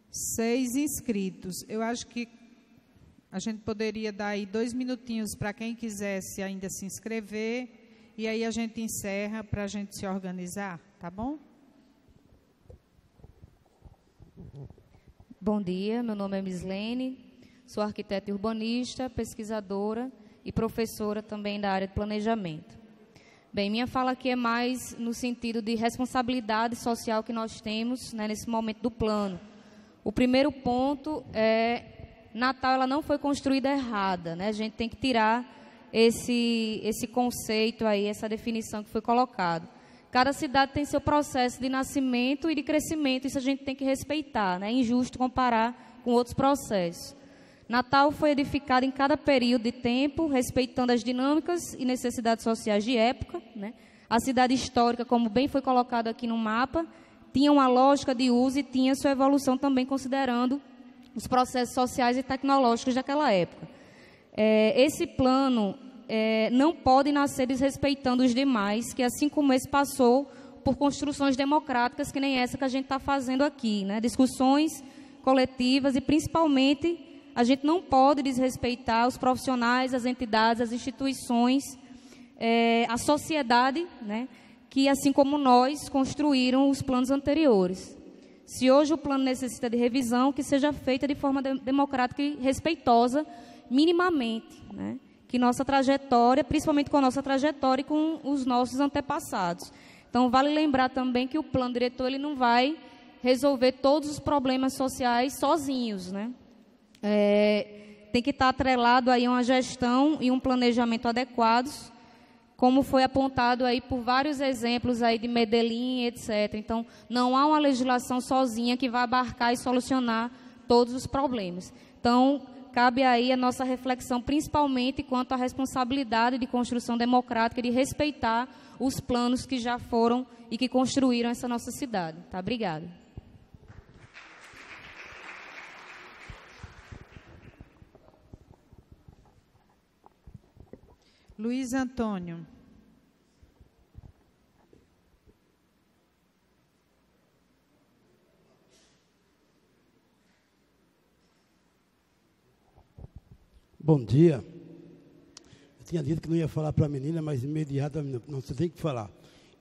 6 inscritos. Eu acho que A gente poderia dar aí 2 minutinhos para quem quisesse ainda se inscrever, e aí a gente encerra para a gente se organizar, tá bom? Bom dia, meu nome é Mislene, sou arquiteta e urbanista, pesquisadora e professora também da área de planejamento. Bem, minha fala aqui é mais no sentido de responsabilidade social que nós temos, né, nesse momento do plano. O primeiro ponto é, Natal ela não foi construída errada, né? A gente tem que tirar esse conceito aí, essa definição que foi colocada. Cada cidade tem seu processo de nascimento e de crescimento, isso a gente tem que respeitar, né? É injusto comparar com outros processos. Natal foi edificado em cada período de tempo, respeitando as dinâmicas e necessidades sociais de época, né? A cidade histórica, como bem foi colocado aqui no mapa, tinha uma lógica de uso e tinha sua evolução também considerando os processos sociais e tecnológicos daquela época. Esse plano não pode nascer desrespeitando os demais, que assim como esse passou por construções democráticas, que nem essa que a gente está fazendo aqui, né? Discussões coletivas e, principalmente, a gente não pode desrespeitar os profissionais, as entidades, as instituições, a sociedade, né? Que, assim como nós, construíram os planos anteriores. Se hoje o plano necessita de revisão, que seja feita de forma democrática e respeitosa, minimamente, né? Que nossa trajetória, principalmente com a nossa trajetória e com os nossos antepassados. Então, vale lembrar também que o plano diretor ele não vai resolver todos os problemas sociais sozinhos, né? Tem que estar atrelado aí a uma gestão e um planejamento adequados, como foi apontado aí por vários exemplos aí de Medellín, etc. Então, não há uma legislação sozinha que vai abarcar e solucionar todos os problemas. Então, cabe aí a nossa reflexão, principalmente quanto à responsabilidade de construção democrática e de respeitar os planos que já foram e que construíram essa nossa cidade. Tá? Obrigada. Luiz Antônio. Bom dia. Eu tinha dito que não ia falar para a menina, mas imediatamente, não, você tem que falar.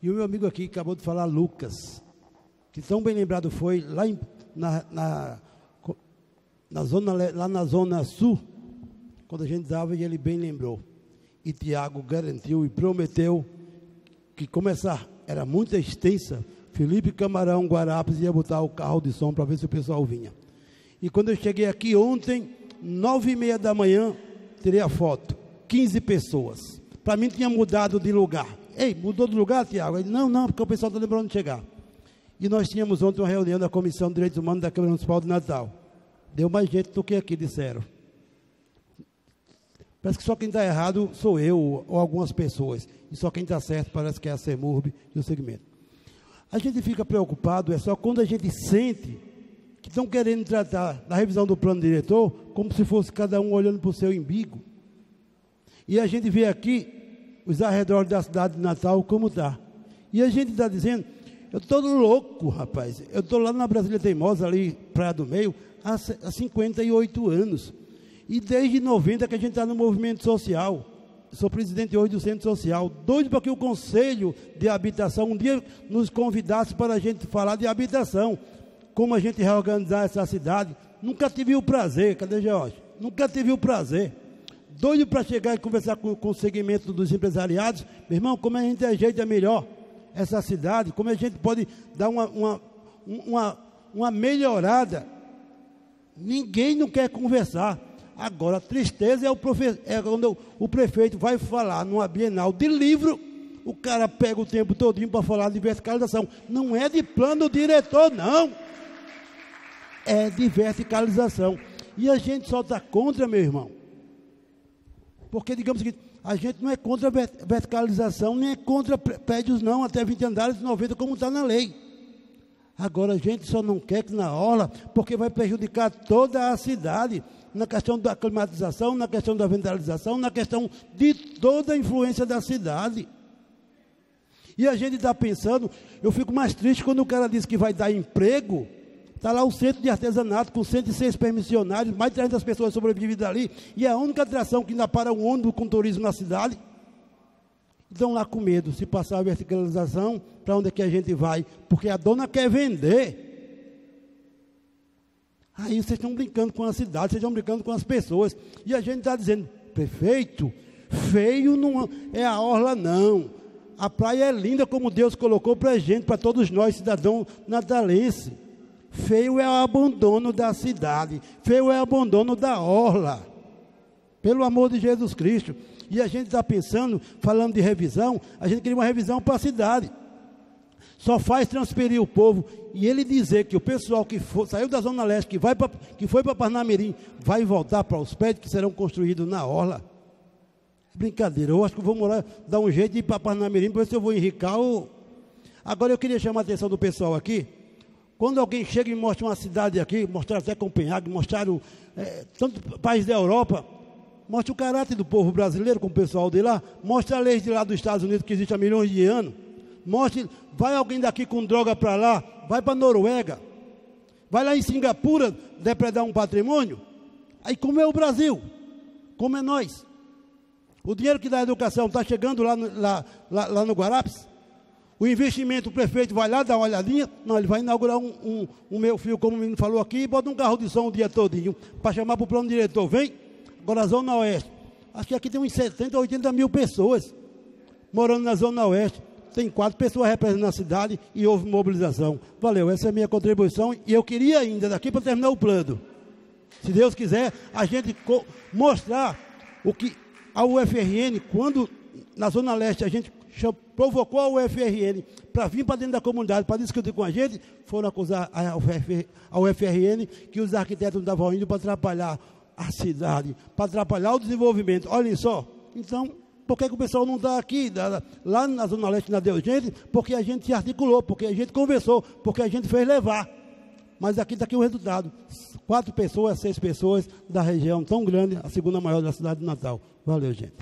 E o meu amigo aqui acabou de falar, Lucas, que tão bem lembrado foi, lá lá na Zona Sul, quando a gente dava, e ele bem lembrou. E Tiago garantiu e prometeu que, como essa era muito extensa, Felipe Camarão Guarapes ia botar o carro de som para ver se o pessoal vinha. E quando eu cheguei aqui ontem, 9h30 da manhã, tirei a foto, 15 pessoas. Para mim tinha mudado de lugar. Ei, mudou de lugar, Tiago? Ele, não, porque o pessoal está lembrando de chegar. E nós tínhamos ontem uma reunião da Comissão de Direitos Humanos da Câmara Municipal de Natal. Deu mais gente do que aqui, disseram. Parece que só quem está errado sou eu ou algumas pessoas. E só quem está certo parece que é a CEMURB e o segmento. A gente fica preocupado, é só quando a gente sente que estão querendo tratar da revisão do plano diretor como se fosse cada um olhando para o seu umbigo. E a gente vê aqui os arredores da cidade de Natal como está. E a gente está dizendo, eu estou louco, rapaz. Eu estou lá na Brasília Teimosa, ali, Praia do Meio, há 58 anos. E desde 90 que a gente está no movimento social. Sou presidente hoje do Centro Social. Doido para que o Conselho de Habitação um dia nos convidasse para a gente falar de habitação. Como a gente reorganizar essa cidade. Nunca tive o prazer, cadê George? Nunca tive o prazer. Doido para chegar e conversar com o segmento dos empresariados. Meu irmão, como a gente ajeita melhor essa cidade, como a gente pode dar uma melhorada. Ninguém não quer conversar. Agora, a tristeza é quando o prefeito vai falar numa Bienal de livro, o cara pega o tempo todinho para falar de verticalização. Não é de plano diretor, não. É de verticalização. E a gente só está contra, meu irmão. Porque, digamos o seguinte, a gente não é contra a verticalização, nem é contra prédios, não, até 20 andares, 90, como está na lei. Agora, a gente só não quer que na orla, porque vai prejudicar toda a cidade, na questão da climatização, na questão da ventilização, na questão de toda a influência da cidade. E a gente está pensando, eu fico mais triste quando o cara diz que vai dar emprego Está lá o centro de artesanato com 106 permissionários, mais de 300 pessoas sobrevivem dali, e é a única atração que ainda para um ônibus com turismo na cidade. Estão lá com medo, se passar a verticalização, para onde é que a gente vai? Porque a dona quer vender. Aí vocês estão brincando com a cidade, vocês estão brincando com as pessoas, e a gente está dizendo, prefeito, feio não é a orla não, a praia é linda como Deus colocou para a gente, para todos nós, cidadãos natalenses. Feio é o abandono da cidade, feio é o abandono da orla, pelo amor de Jesus Cristo. E a gente está pensando, falando de revisão, a gente queria uma revisão para a cidade. Só faz transferir o povo, e ele dizer que o pessoal que saiu da Zona Leste, que foi para Parnamirim, vai voltar para os prédios que serão construídos na orla. Brincadeira, eu acho que eu vou dar um jeito de ir para Parnamirim, para ver se eu vou enricar ou... Agora eu queria chamar a atenção do pessoal aqui. Quando alguém chega e mostra uma cidade aqui, mostraram até Copenhague, mostraram tantos países da Europa, mostra o caráter do povo brasileiro com o pessoal de lá, mostra a lei de lá dos Estados Unidos que existe há milhões de anos, mostra, vai alguém daqui com droga para lá, vai para a Noruega, vai lá em Singapura depredar um patrimônio, aí como é o Brasil, como é nós. O dinheiro que dá a educação está chegando lá no Guarapes. O investimento, o prefeito vai lá dar uma olhadinha. Não, ele vai inaugurar um meio fio, como o menino falou aqui, e bota um carro de som o dia todinho, para chamar para o plano diretor. Vem, agora a Zona Oeste. Acho que aqui tem uns 70, 80 mil pessoas morando na Zona Oeste. Tem 4 pessoas representando a cidade e houve mobilização. Valeu, essa é a minha contribuição. E eu queria ainda, daqui para terminar o plano, se Deus quiser, a gente mostrar o que a UFRN, quando na Zona Leste a gente provocou a UFRN para vir para dentro da comunidade, para discutir com a gente, foram acusar a UFRN que os arquitetos não estavam indo para atrapalhar a cidade, para atrapalhar o desenvolvimento. Olhem só, então, por que o pessoal não está aqui, lá na Zona Leste, na Deus Gente? Porque a gente se articulou, porque a gente conversou, porque a gente fez levar. Mas aqui está aqui o resultado. 4 pessoas, 6 pessoas da região tão grande, a segunda maior da cidade de Natal. Valeu, gente.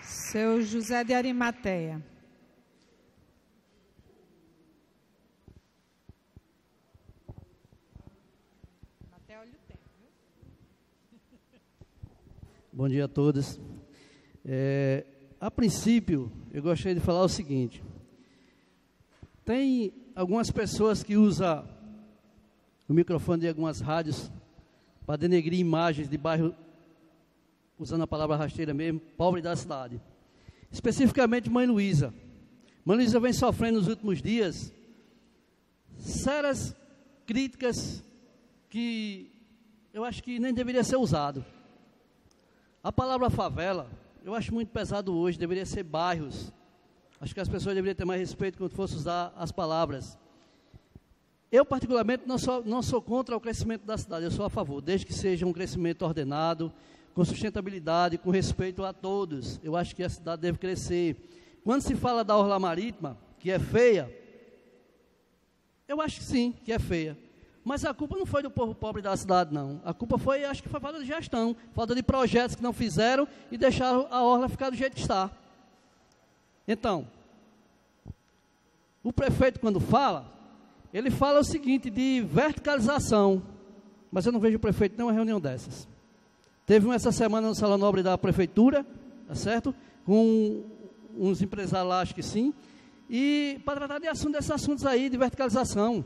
Seu José de Arimateia. Até olha o tempo, viu? Bom dia a todos. A princípio, eu gostaria de falar o seguinte. Tem algumas pessoas que usam o microfone de algumas rádios para denegrir imagens de bairro, usando a palavra rasteira mesmo, pobre da cidade. Especificamente Mãe Luísa. Mãe Luísa vem sofrendo nos últimos dias sérias críticas que eu acho que nem deveria ser usado. A palavra favela, eu acho muito pesado hoje, deveria ser bairros. Acho que as pessoas deveriam ter mais respeito quando fosse usar as palavras. Eu, particularmente, não sou contra o crescimento da cidade, eu sou a favor, desde que seja um crescimento ordenado, com sustentabilidade, com respeito a todos. Eu acho que a cidade deve crescer. Quando se fala da orla marítima, que é feia, eu acho que sim, que é feia. Mas a culpa não foi do povo pobre da cidade, não. A culpa foi, acho que foi falta de gestão, falta de projetos que não fizeram e deixaram a orla ficar do jeito que está. Então, o prefeito, quando fala, ele fala o seguinte, de verticalização, mas eu não vejo o prefeito em nenhuma reunião dessas. Teve uma essa semana no Salão Nobre da Prefeitura, tá certo? Com uns empresários lá, acho que sim, e para tratar desses assuntos aí, de verticalização.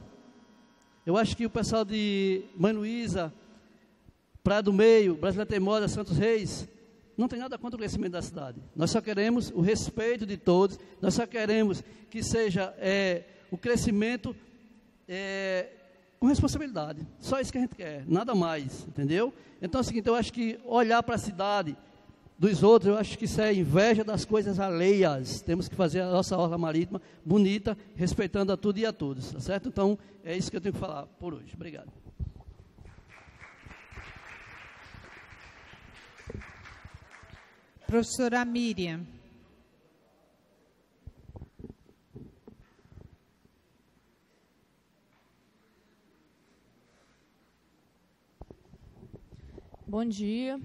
Eu acho que o pessoal de Mãe Luísa, Praia do Meio, Brasília Teimosa, Santos Reis, não tem nada contra o crescimento da cidade. Nós só queremos o respeito de todos, nós só queremos que seja o crescimento com responsabilidade. Só isso que a gente quer, nada mais, entendeu? Então é o seguinte, eu acho que olhar para a cidade dos outros, eu acho que isso é inveja das coisas alheias. Temos que fazer a nossa orla marítima bonita, respeitando a tudo e a todos, tá certo? Então, é isso que eu tenho que falar por hoje. Obrigado. Professora Miriam. Bom dia.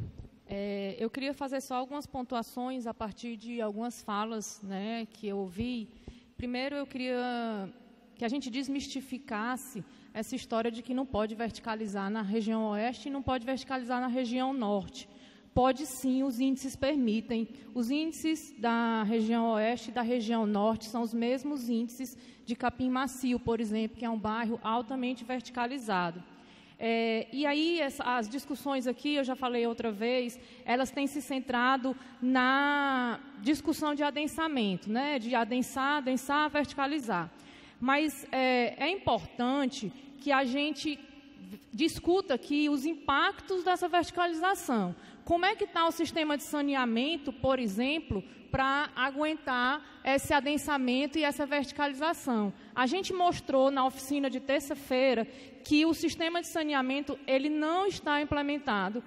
Eu queria fazer só algumas pontuações a partir de algumas falas, né, que eu ouvi. Primeiro, eu queria que a gente desmistificasse essa história de que não pode verticalizar na região oeste e não pode verticalizar na região norte. Pode sim, os índices permitem. Os índices da região oeste e da região norte são os mesmos índices de Capim Macio, por exemplo, que é um bairro altamente verticalizado. E aí, as discussões aqui, eu já falei outra vez, elas têm se centrado na discussão de adensamento, né? De adensar, verticalizar. Mas é importante que a gente discuta aqui os impactos dessa verticalização. Como é que está o sistema de saneamento, por exemplo, para aguentar esse adensamento e essa verticalização? A gente mostrou na oficina de terça-feira que o sistema de saneamento ele não está implementado.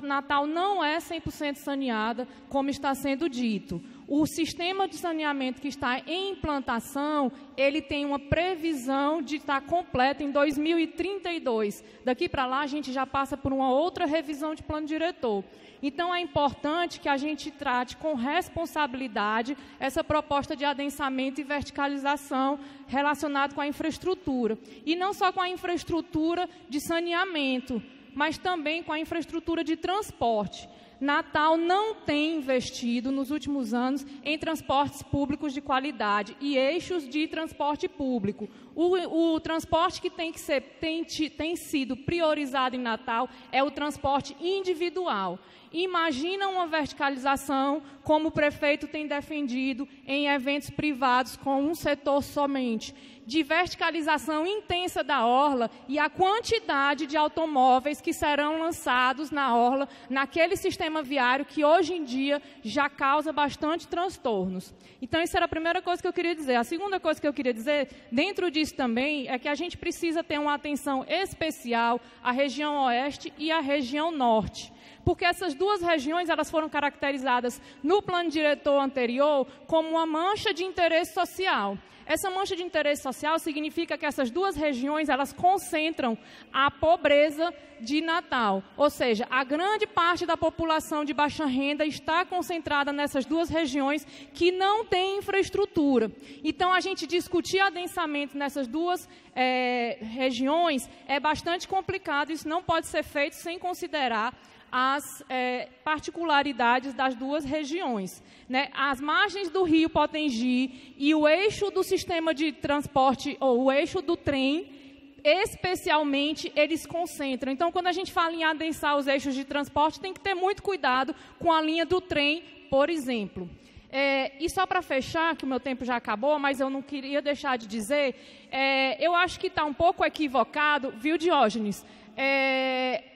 Natal não é 100% saneada, como está sendo dito. O sistema de saneamento que está em implantação, ele tem uma previsão de estar completo em 2032. Daqui para lá, a gente já passa por uma outra revisão de plano diretor. Então, é importante que a gente trate com responsabilidade essa proposta de adensamento e verticalização relacionada com a infraestrutura. E não só com a infraestrutura de saneamento, mas também com a infraestrutura de transporte. Natal não tem investido nos últimos anos em transportes públicos de qualidade e eixos de transporte público. O transporte que tem sido priorizado em Natal é o transporte individual. Imagina uma verticalização, como o prefeito tem defendido, em eventos privados com um setor somente, de verticalização intensa da orla e a quantidade de automóveis que serão lançados na orla, naquele sistema viário que hoje em dia já causa bastante transtornos. Então, isso era a primeira coisa que eu queria dizer. A segunda coisa que eu queria dizer, dentro disso também, é que a gente precisa ter uma atenção especial à região oeste e à região norte. Porque essas duas regiões elas foram caracterizadas no plano diretor anterior como uma mancha de interesse social. Essa mancha de interesse social significa que essas duas regiões elas concentram a pobreza de Natal. Ou seja, a grande parte da população de baixa renda está concentrada nessas duas regiões que não têm infraestrutura. Então, a gente discutir adensamento nessas duas regiões é bastante complicado. Isso não pode ser feito sem considerar as particularidades das duas regiões, né? As margens do rio Potengi e o eixo do sistema de transporte, ou o eixo do trem, especialmente, eles concentram. Então, quando a gente fala em adensar os eixos de transporte, tem que ter muito cuidado com a linha do trem, por exemplo. E só para fechar, que o meu tempo já acabou, mas eu não queria deixar de dizer, eu acho que está um pouco equivocado, viu, Diógenes?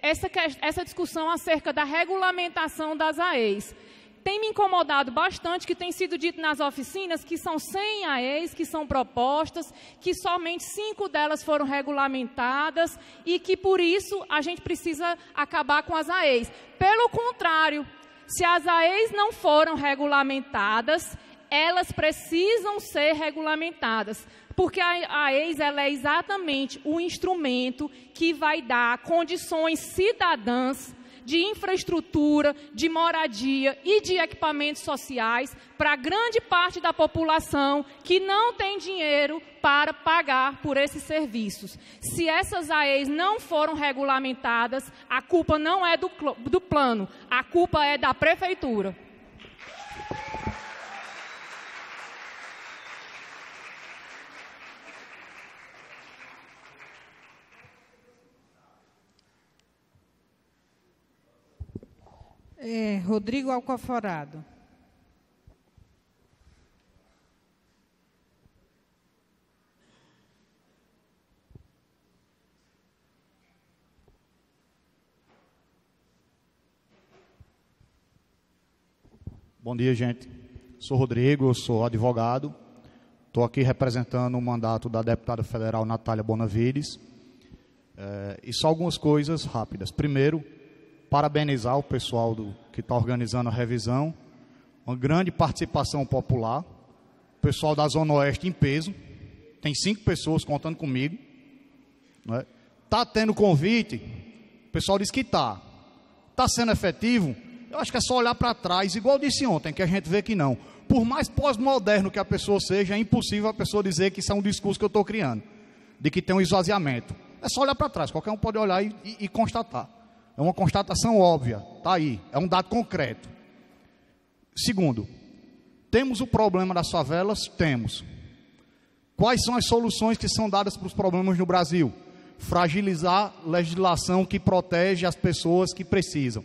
Essa discussão acerca da regulamentação das AEs. Tem me incomodado bastante que tem sido dito nas oficinas que são 100 AEs que são propostas, que somente 5 delas foram regulamentadas e que, por isso, a gente precisa acabar com as AEs. Pelo contrário, se as AEs não foram regulamentadas, elas precisam ser regulamentadas. Porque a AES ela é exatamente o instrumento que vai dar condições cidadãs de infraestrutura, de moradia e de equipamentos sociais para grande parte da população que não tem dinheiro para pagar por esses serviços. Se essas AEs não foram regulamentadas, a culpa não é do plano, a culpa é da prefeitura. Rodrigo Alcoforado. Bom dia, gente. Sou Rodrigo, eu sou advogado. Estou aqui representando o mandato da deputada federal Natália Bonavides. E só algumas coisas rápidas. Primeiro, parabenizar o pessoal que está organizando a revisão. Uma grande participação popular. O pessoal da Zona Oeste em peso. Tem 5 pessoas contando comigo. Está tendo convite? O pessoal diz que está. Está sendo efetivo? Eu acho que é só olhar para trás, igual eu disse ontem, que a gente vê que não. por mais pós-moderno que a pessoa seja, é impossível a pessoa dizer que isso é um discurso que eu estou criando, de que tem um esvaziamento. É só olhar para trás, qualquer um pode olhar e constatar. É uma constatação óbvia, está aí, é um dado concreto. Segundo, temos o problema das favelas? Temos. Quais são as soluções que são dadas para os problemas no Brasil? Fragilizar legislação que protege as pessoas que precisam.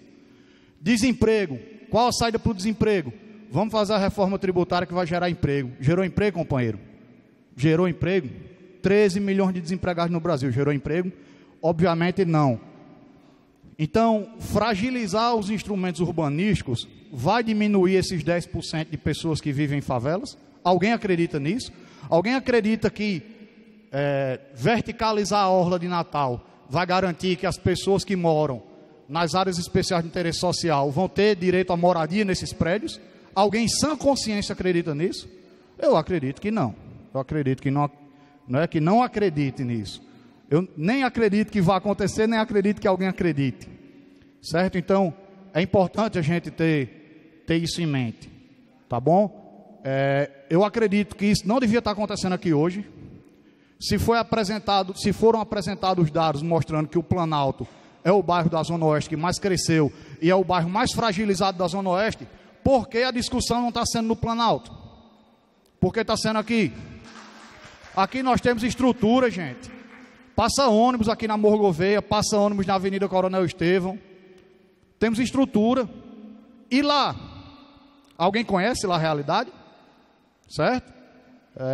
Desemprego. Qual a saída para o desemprego? Vamos fazer a reforma tributária que vai gerar emprego. Gerou emprego, companheiro? Gerou emprego? 13 milhões de desempregados no Brasil. Gerou emprego? Obviamente não. Então, fragilizar os instrumentos urbanísticos vai diminuir esses 10% de pessoas que vivem em favelas? Alguém acredita nisso? Alguém acredita que verticalizar a orla de Natal vai garantir que as pessoas que moram nas áreas especiais de interesse social vão ter direito à moradia nesses prédios? Alguém em sã consciência acredita nisso? Eu acredito que não. Eu acredito que não é que não acredite nisso. Eu nem acredito que vai acontecer, nem acredito que alguém acredite. Certo? Então, é importante a gente ter isso em mente. Tá bom? Eu acredito que isso não devia estar acontecendo aqui hoje. Se foram apresentados os dados mostrando que o Planalto é o bairro da Zona Oeste que mais cresceu e é o bairro mais fragilizado da Zona Oeste, por que a discussão não está sendo no Planalto? Por que está sendo aqui? Aqui nós temos estrutura, gente. Passa ônibus aqui na Morro Gouveia, passa ônibus na Avenida Coronel Estevão. Temos estrutura. E lá? Alguém conhece lá a realidade? Certo?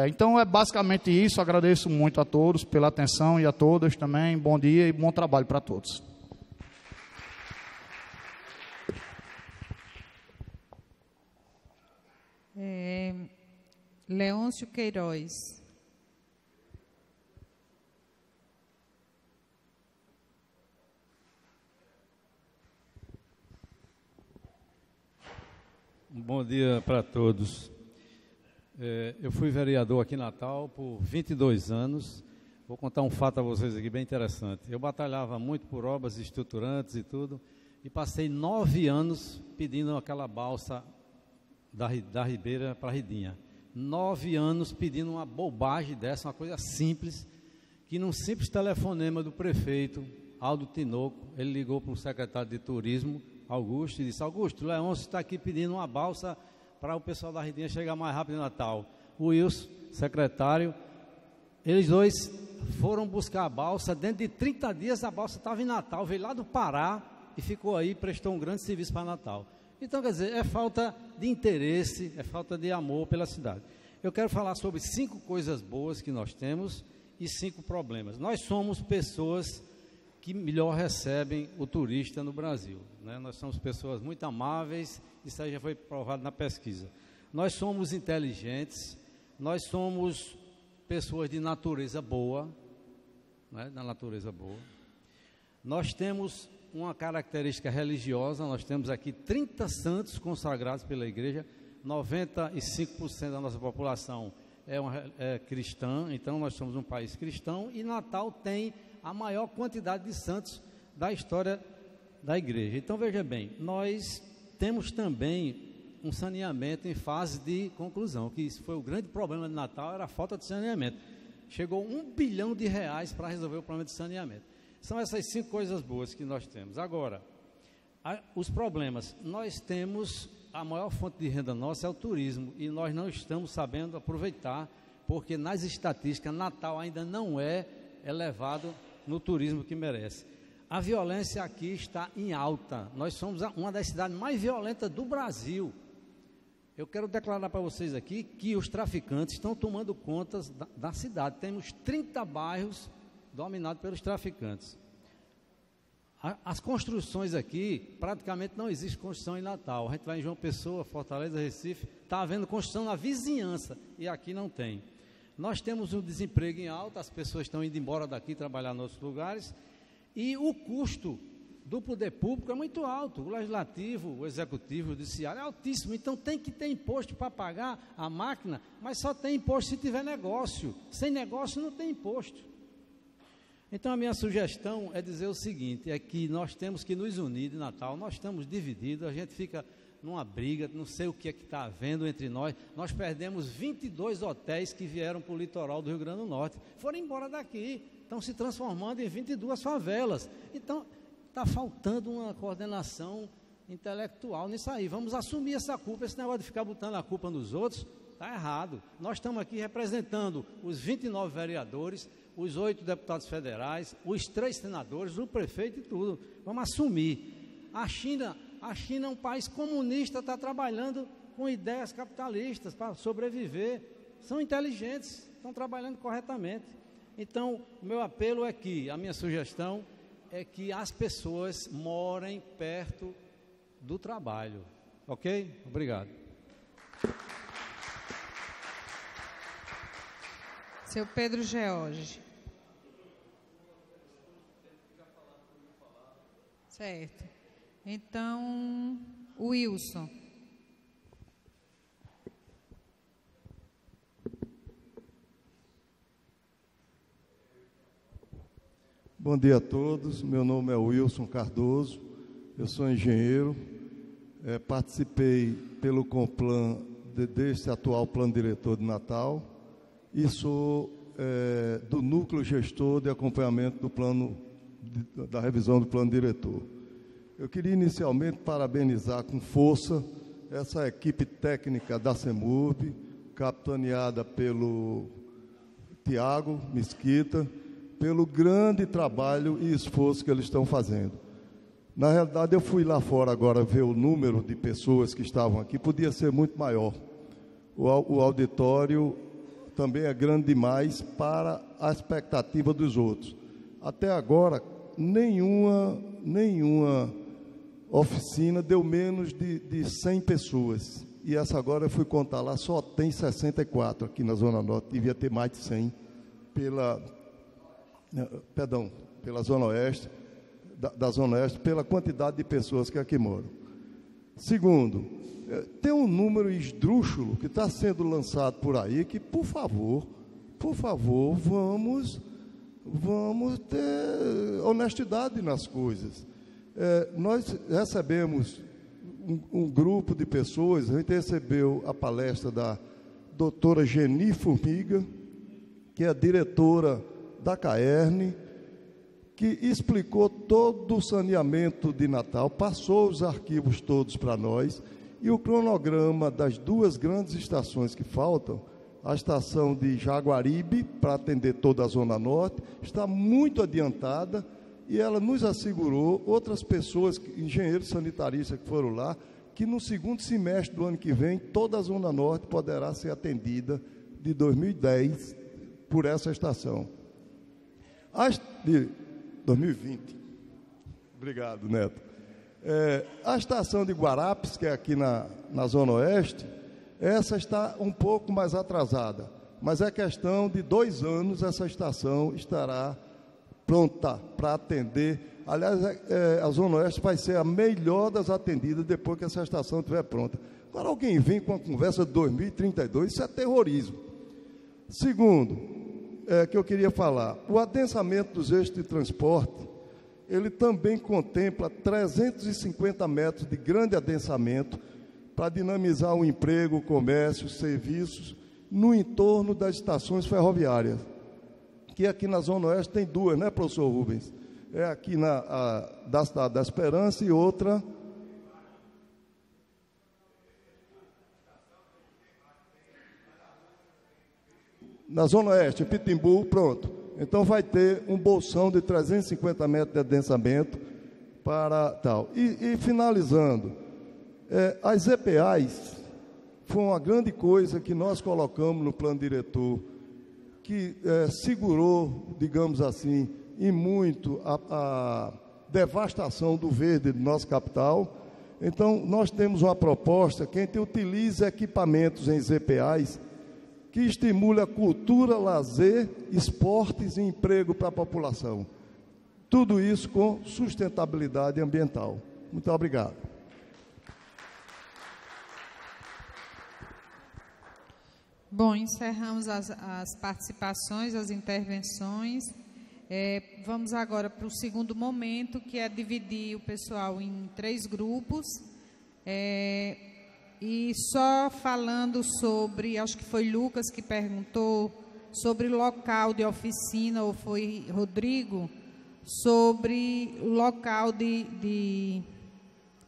Então é basicamente isso. Agradeço muito a todos pela atenção e a todas também. Bom dia e bom trabalho para todos. Leôncio Queiroz. Bom dia para todos. Eu fui vereador aqui em Natal por 22 anos. Vou contar um fato a vocês aqui bem interessante. Eu batalhava muito por obras estruturantes e tudo, e passei 9 anos pedindo aquela balsa da Ribeira para a Ridinha. 9 anos pedindo uma bobagem dessa, uma coisa simples, que num simples telefonema do prefeito, Aldo Tinoco, ele ligou para um secretário de turismo, Augusto, e disse: Augusto, Leôncio está aqui pedindo uma balsa para o pessoal da Ridinha chegar mais rápido em Natal. O Wilson, secretário, eles dois foram buscar a balsa. Dentro de 30 dias a balsa estava em Natal, veio lá do Pará e ficou aí, prestou um grande serviço para Natal. Então, quer dizer, é falta de interesse, é falta de amor pela cidade. Eu quero falar sobre 5 coisas boas que nós temos e 5 problemas. Nós somos pessoas que melhor recebem o turista no Brasil, né? Nós somos pessoas muito amáveis, isso aí já foi provado na pesquisa. Nós somos inteligentes, nós somos pessoas de natureza boa, né? Da natureza boa. Nós temos uma característica religiosa, nós temos aqui 30 santos consagrados pela igreja, 95% da nossa população é cristã, então nós somos um país cristão, e Natal tem a maior quantidade de santos da história da igreja. Então, veja bem, nós temos também um saneamento em fase de conclusão, que isso foi o grande problema de Natal, era a falta de saneamento. Chegou R$1 bilhão para resolver o problema de saneamento. São essas 5 coisas boas que nós temos. Agora, os problemas. Nós temos, a maior fonte de renda nossa é o turismo, e nós não estamos sabendo aproveitar, porque nas estatísticas, Natal ainda não é elevado no turismo que merece. A violência aqui está em alta. Nós somos uma das cidades mais violentas do Brasil. Eu quero declarar para vocês aqui que os traficantes estão tomando conta da cidade. Temos 30 bairros dominados pelos traficantes. As construções aqui, praticamente não existe construção em Natal. A gente vai em João Pessoa, Fortaleza, Recife, está havendo construção na vizinhança, e aqui não tem. Nós temos um desemprego em alta, as pessoas estão indo embora daqui trabalhar em outros lugares, e o custo do poder público é muito alto. O legislativo, o executivo, o judiciário é altíssimo, então tem que ter imposto para pagar a máquina, mas só tem imposto se tiver negócio. Sem negócio não tem imposto. Então a minha sugestão é dizer o seguinte, é que nós temos que nos unir de Natal. Nós estamos divididos, a gente fica numa briga, não sei o que é que está havendo entre nós. Nós perdemos 22 hotéis que vieram para o litoral do Rio Grande do Norte. Foram embora daqui, estão se transformando em 22 favelas. Então, está faltando uma coordenação intelectual nisso aí. Vamos assumir essa culpa. Esse negócio de ficar botando a culpa nos outros está errado. Nós estamos aqui representando os 29 vereadores, os 8 deputados federais, os 3 senadores, o prefeito e tudo. Vamos assumir. A China é um país comunista, está trabalhando com ideias capitalistas para sobreviver. São inteligentes, estão trabalhando corretamente. Então, o meu apelo é que, a minha sugestão é que as pessoas morem perto do trabalho. Ok? Obrigado. Seu Pedro George. Certo. Então, Wilson. Bom dia a todos, meu nome é Wilson Cardoso, eu sou engenheiro, participei pelo Complan deste atual plano diretor de Natal e sou do núcleo gestor de acompanhamento do plano, da revisão do plano diretor. Eu queria inicialmente parabenizar com força essa equipe técnica da CEMURB, capitaneada pelo Tiago Mesquita, pelo grande trabalho e esforço que eles estão fazendo. Na realidade, eu fui lá fora agora ver o número de pessoas que estavam aqui, podia ser muito maior. O auditório também é grande demais para a expectativa dos outros. Até agora, nenhuma oficina deu menos de 100 pessoas. E essa agora eu fui contar lá, só tem 64 aqui na Zona Norte, devia ter mais de 100 pela Zona Oeste, da Zona Oeste, pela quantidade de pessoas que aqui moram. Segundo, tem um número esdrúxulo que está sendo lançado por aí, que, por favor, vamos ter honestidade nas coisas. Nós recebemos um grupo de pessoas, a gente recebeu a palestra da doutora Geni Formiga, que é a diretora da CAERN, que explicou todo o saneamento de Natal, passou os arquivos todos para nós, e o cronograma das 2 grandes estações que faltam, a estação de Jaguaribe, para atender toda a Zona Norte, está muito adiantada, e ela nos assegurou, outras pessoas, engenheiros sanitaristas que foram lá, que no segundo semestre do ano que vem, toda a Zona Norte poderá ser atendida de 2010 por essa estação. De 2020. Obrigado, Neto. A estação de Guarapes, que é aqui na Zona Oeste, essa está um pouco mais atrasada, mas é questão de 2 anos essa estação estará pronta para atender. Aliás, a Zona Oeste vai ser a melhor das atendidas depois que essa estação estiver pronta. Agora alguém vem com a conversa de 2032, isso é terrorismo. Segundo, que eu queria falar, o adensamento dos eixos de transporte, ele também contempla 350 metros de grande adensamento para dinamizar o emprego, o comércio, os serviços no entorno das estações ferroviárias, que aqui na Zona Oeste tem 2, né, professor Rubens? É aqui da Cidade da Esperança e outra... Na Zona Oeste, em Pitimbu, pronto. Então vai ter um bolsão de 350 metros de adensamento para tal. E finalizando, as EPAs foi uma grande coisa que nós colocamos no plano diretor, que segurou, digamos assim, e muito a devastação do verde do nosso capital. Então, nós temos uma proposta que a gente utilize equipamentos em EPAs que estimule a cultura, lazer, esportes e emprego para a população. Tudo isso com sustentabilidade ambiental. Muito obrigado. Bom, encerramos as participações, as intervenções. Vamos agora para o segundo momento, que é dividir o pessoal em 3 grupos. E só falando sobre, acho que foi Lucas que perguntou, sobre local de oficina, ou foi Rodrigo, sobre o local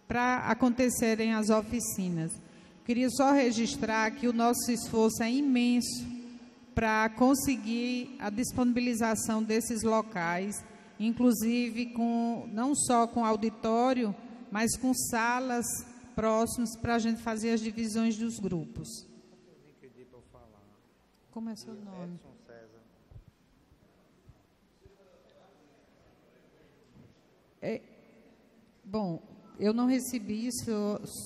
para acontecerem as oficinas. Queria só registrar que o nosso esforço é imenso para conseguir a disponibilização desses locais, inclusive não só com auditório, mas com salas próximas para a gente fazer as divisões dos grupos. Como é seu nome? Bom, eu não recebi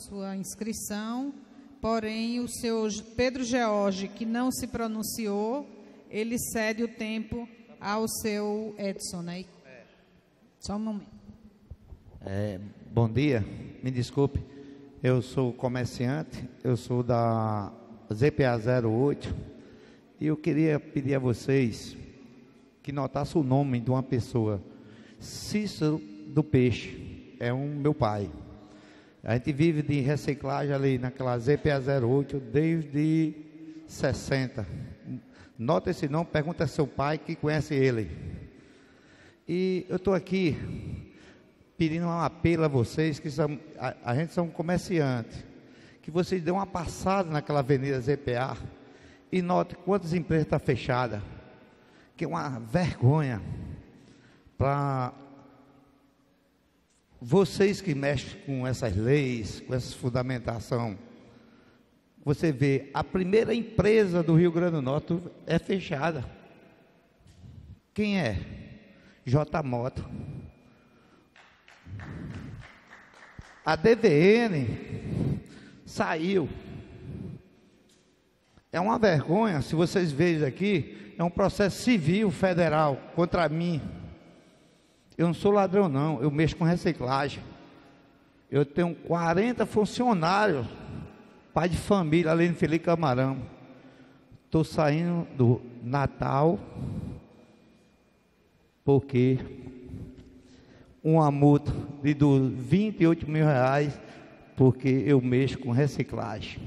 sua inscrição, porém o seu Pedro George, que não se pronunciou, ele cede o tempo ao seu Edson, né? Só um momento. Bom dia, me desculpe, eu sou comerciante, eu sou da ZPA 08 e eu queria pedir a vocês que notassem o nome de uma pessoa, Cícero do Peixe. É meu pai. A gente vive de reciclagem ali naquela ZPA 08 desde 60. Nota esse nome, pergunta a seu pai que conhece ele. E eu estou aqui pedindo um apelo a vocês, que a gente são comerciantes, que vocês dêem uma passada naquela avenida ZPA e note quantas empresas estão fechadas, que é uma vergonha para vocês que mexem com essas leis, com essa fundamentação. Você vê, a primeira empresa do Rio Grande do Norte é fechada. Quem é? J Moto. A DVN saiu. É uma vergonha, se vocês veem aqui, é um processo civil federal contra mim. Eu não sou ladrão não, eu mexo com reciclagem. Eu tenho 40 funcionários, pai de família ali no Felipe Camarão. Estou saindo do Natal, porque uma multa de 28 mil reais, porque eu mexo com reciclagem.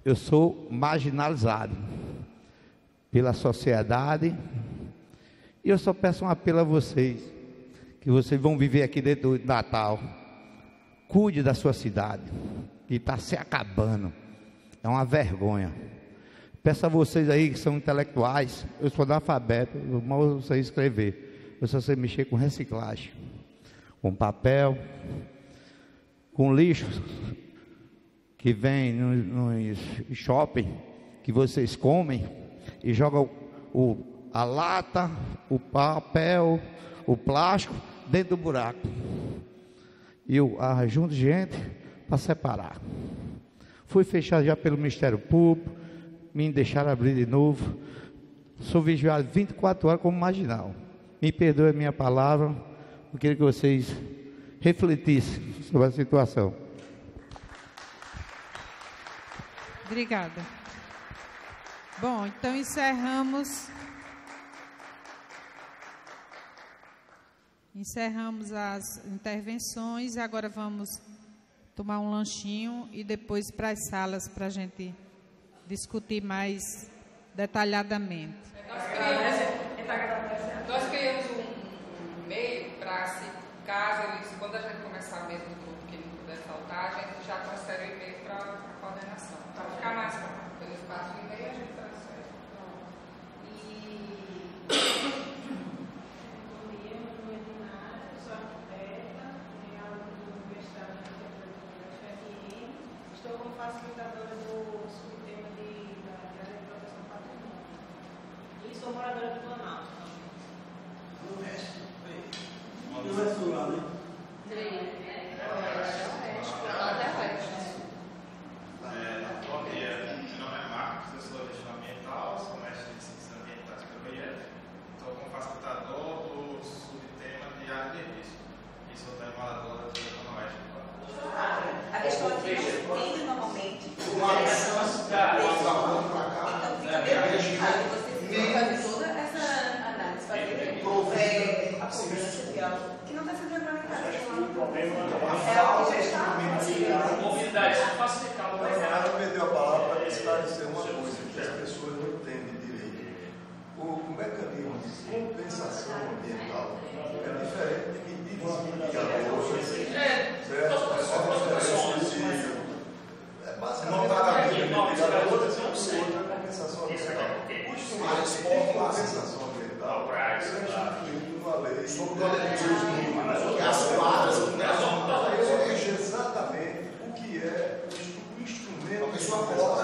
Eu sou marginalizado pela sociedade. E eu só peço um apelo a vocês, que vocês vão viver aqui dentro do Natal. Cuide da sua cidade, que está se acabando. É uma vergonha. Peço a vocês aí que são intelectuais, eu sou analfabeto, eu mal sei escrever. Eu só sei mexer com reciclagem, com papel, com lixo que vem no shopping, que vocês comem e jogam a lata, o papel, o plástico dentro do buraco. E eu junto gente para separar. Fui fechado já pelo Ministério Público, me deixaram abrir de novo. Sou vigiado 24 horas como marginal. Me perdoe a minha palavra, eu queria que vocês refletissem sobre a situação. Obrigada. Bom, então encerramos as intervenções. Agora vamos tomar um lanchinho e depois para as salas para a gente discutir mais detalhadamente. Nós criamos um meio para, se caso quando a gente começar mesmo o grupo que ele puder faltar, a gente já transfere o e-mail para a coordenação. Para ficar mais pelo espaço do e-mail, a gente transfere. Estou como facilitadora do subtema da área de proteção patrimônio. E sou moradora do Planalto. No resto, não é sul lá, né? Bom dia, meu nome é Marcos, eu sou gestão ambiental, sou mestre de ciências ambientais pelo IEF. Estou como facilitador do subtema de área de risco. E sou também moradora do Zona Oeste. A questão aqui não tem normalmente. Uma questão da então fica bem você fazer toda essa análise, fazer a cobrança de algo. que não está sendo regulamentado. É algo que já está. Mobilidade, só facilitar o processo. Eu pedi a palavra para esclarecer uma coisa que as pessoas não entendem direito. O mecanismo de compensação ambiental é diferente de medidas mitigadoras. Basicamente, mitigadoras e outra compensação ambiental. O instrumento de compensação ambiental é instituído numa lei sobre exatamente o que é o instrumento. A pessoa coloca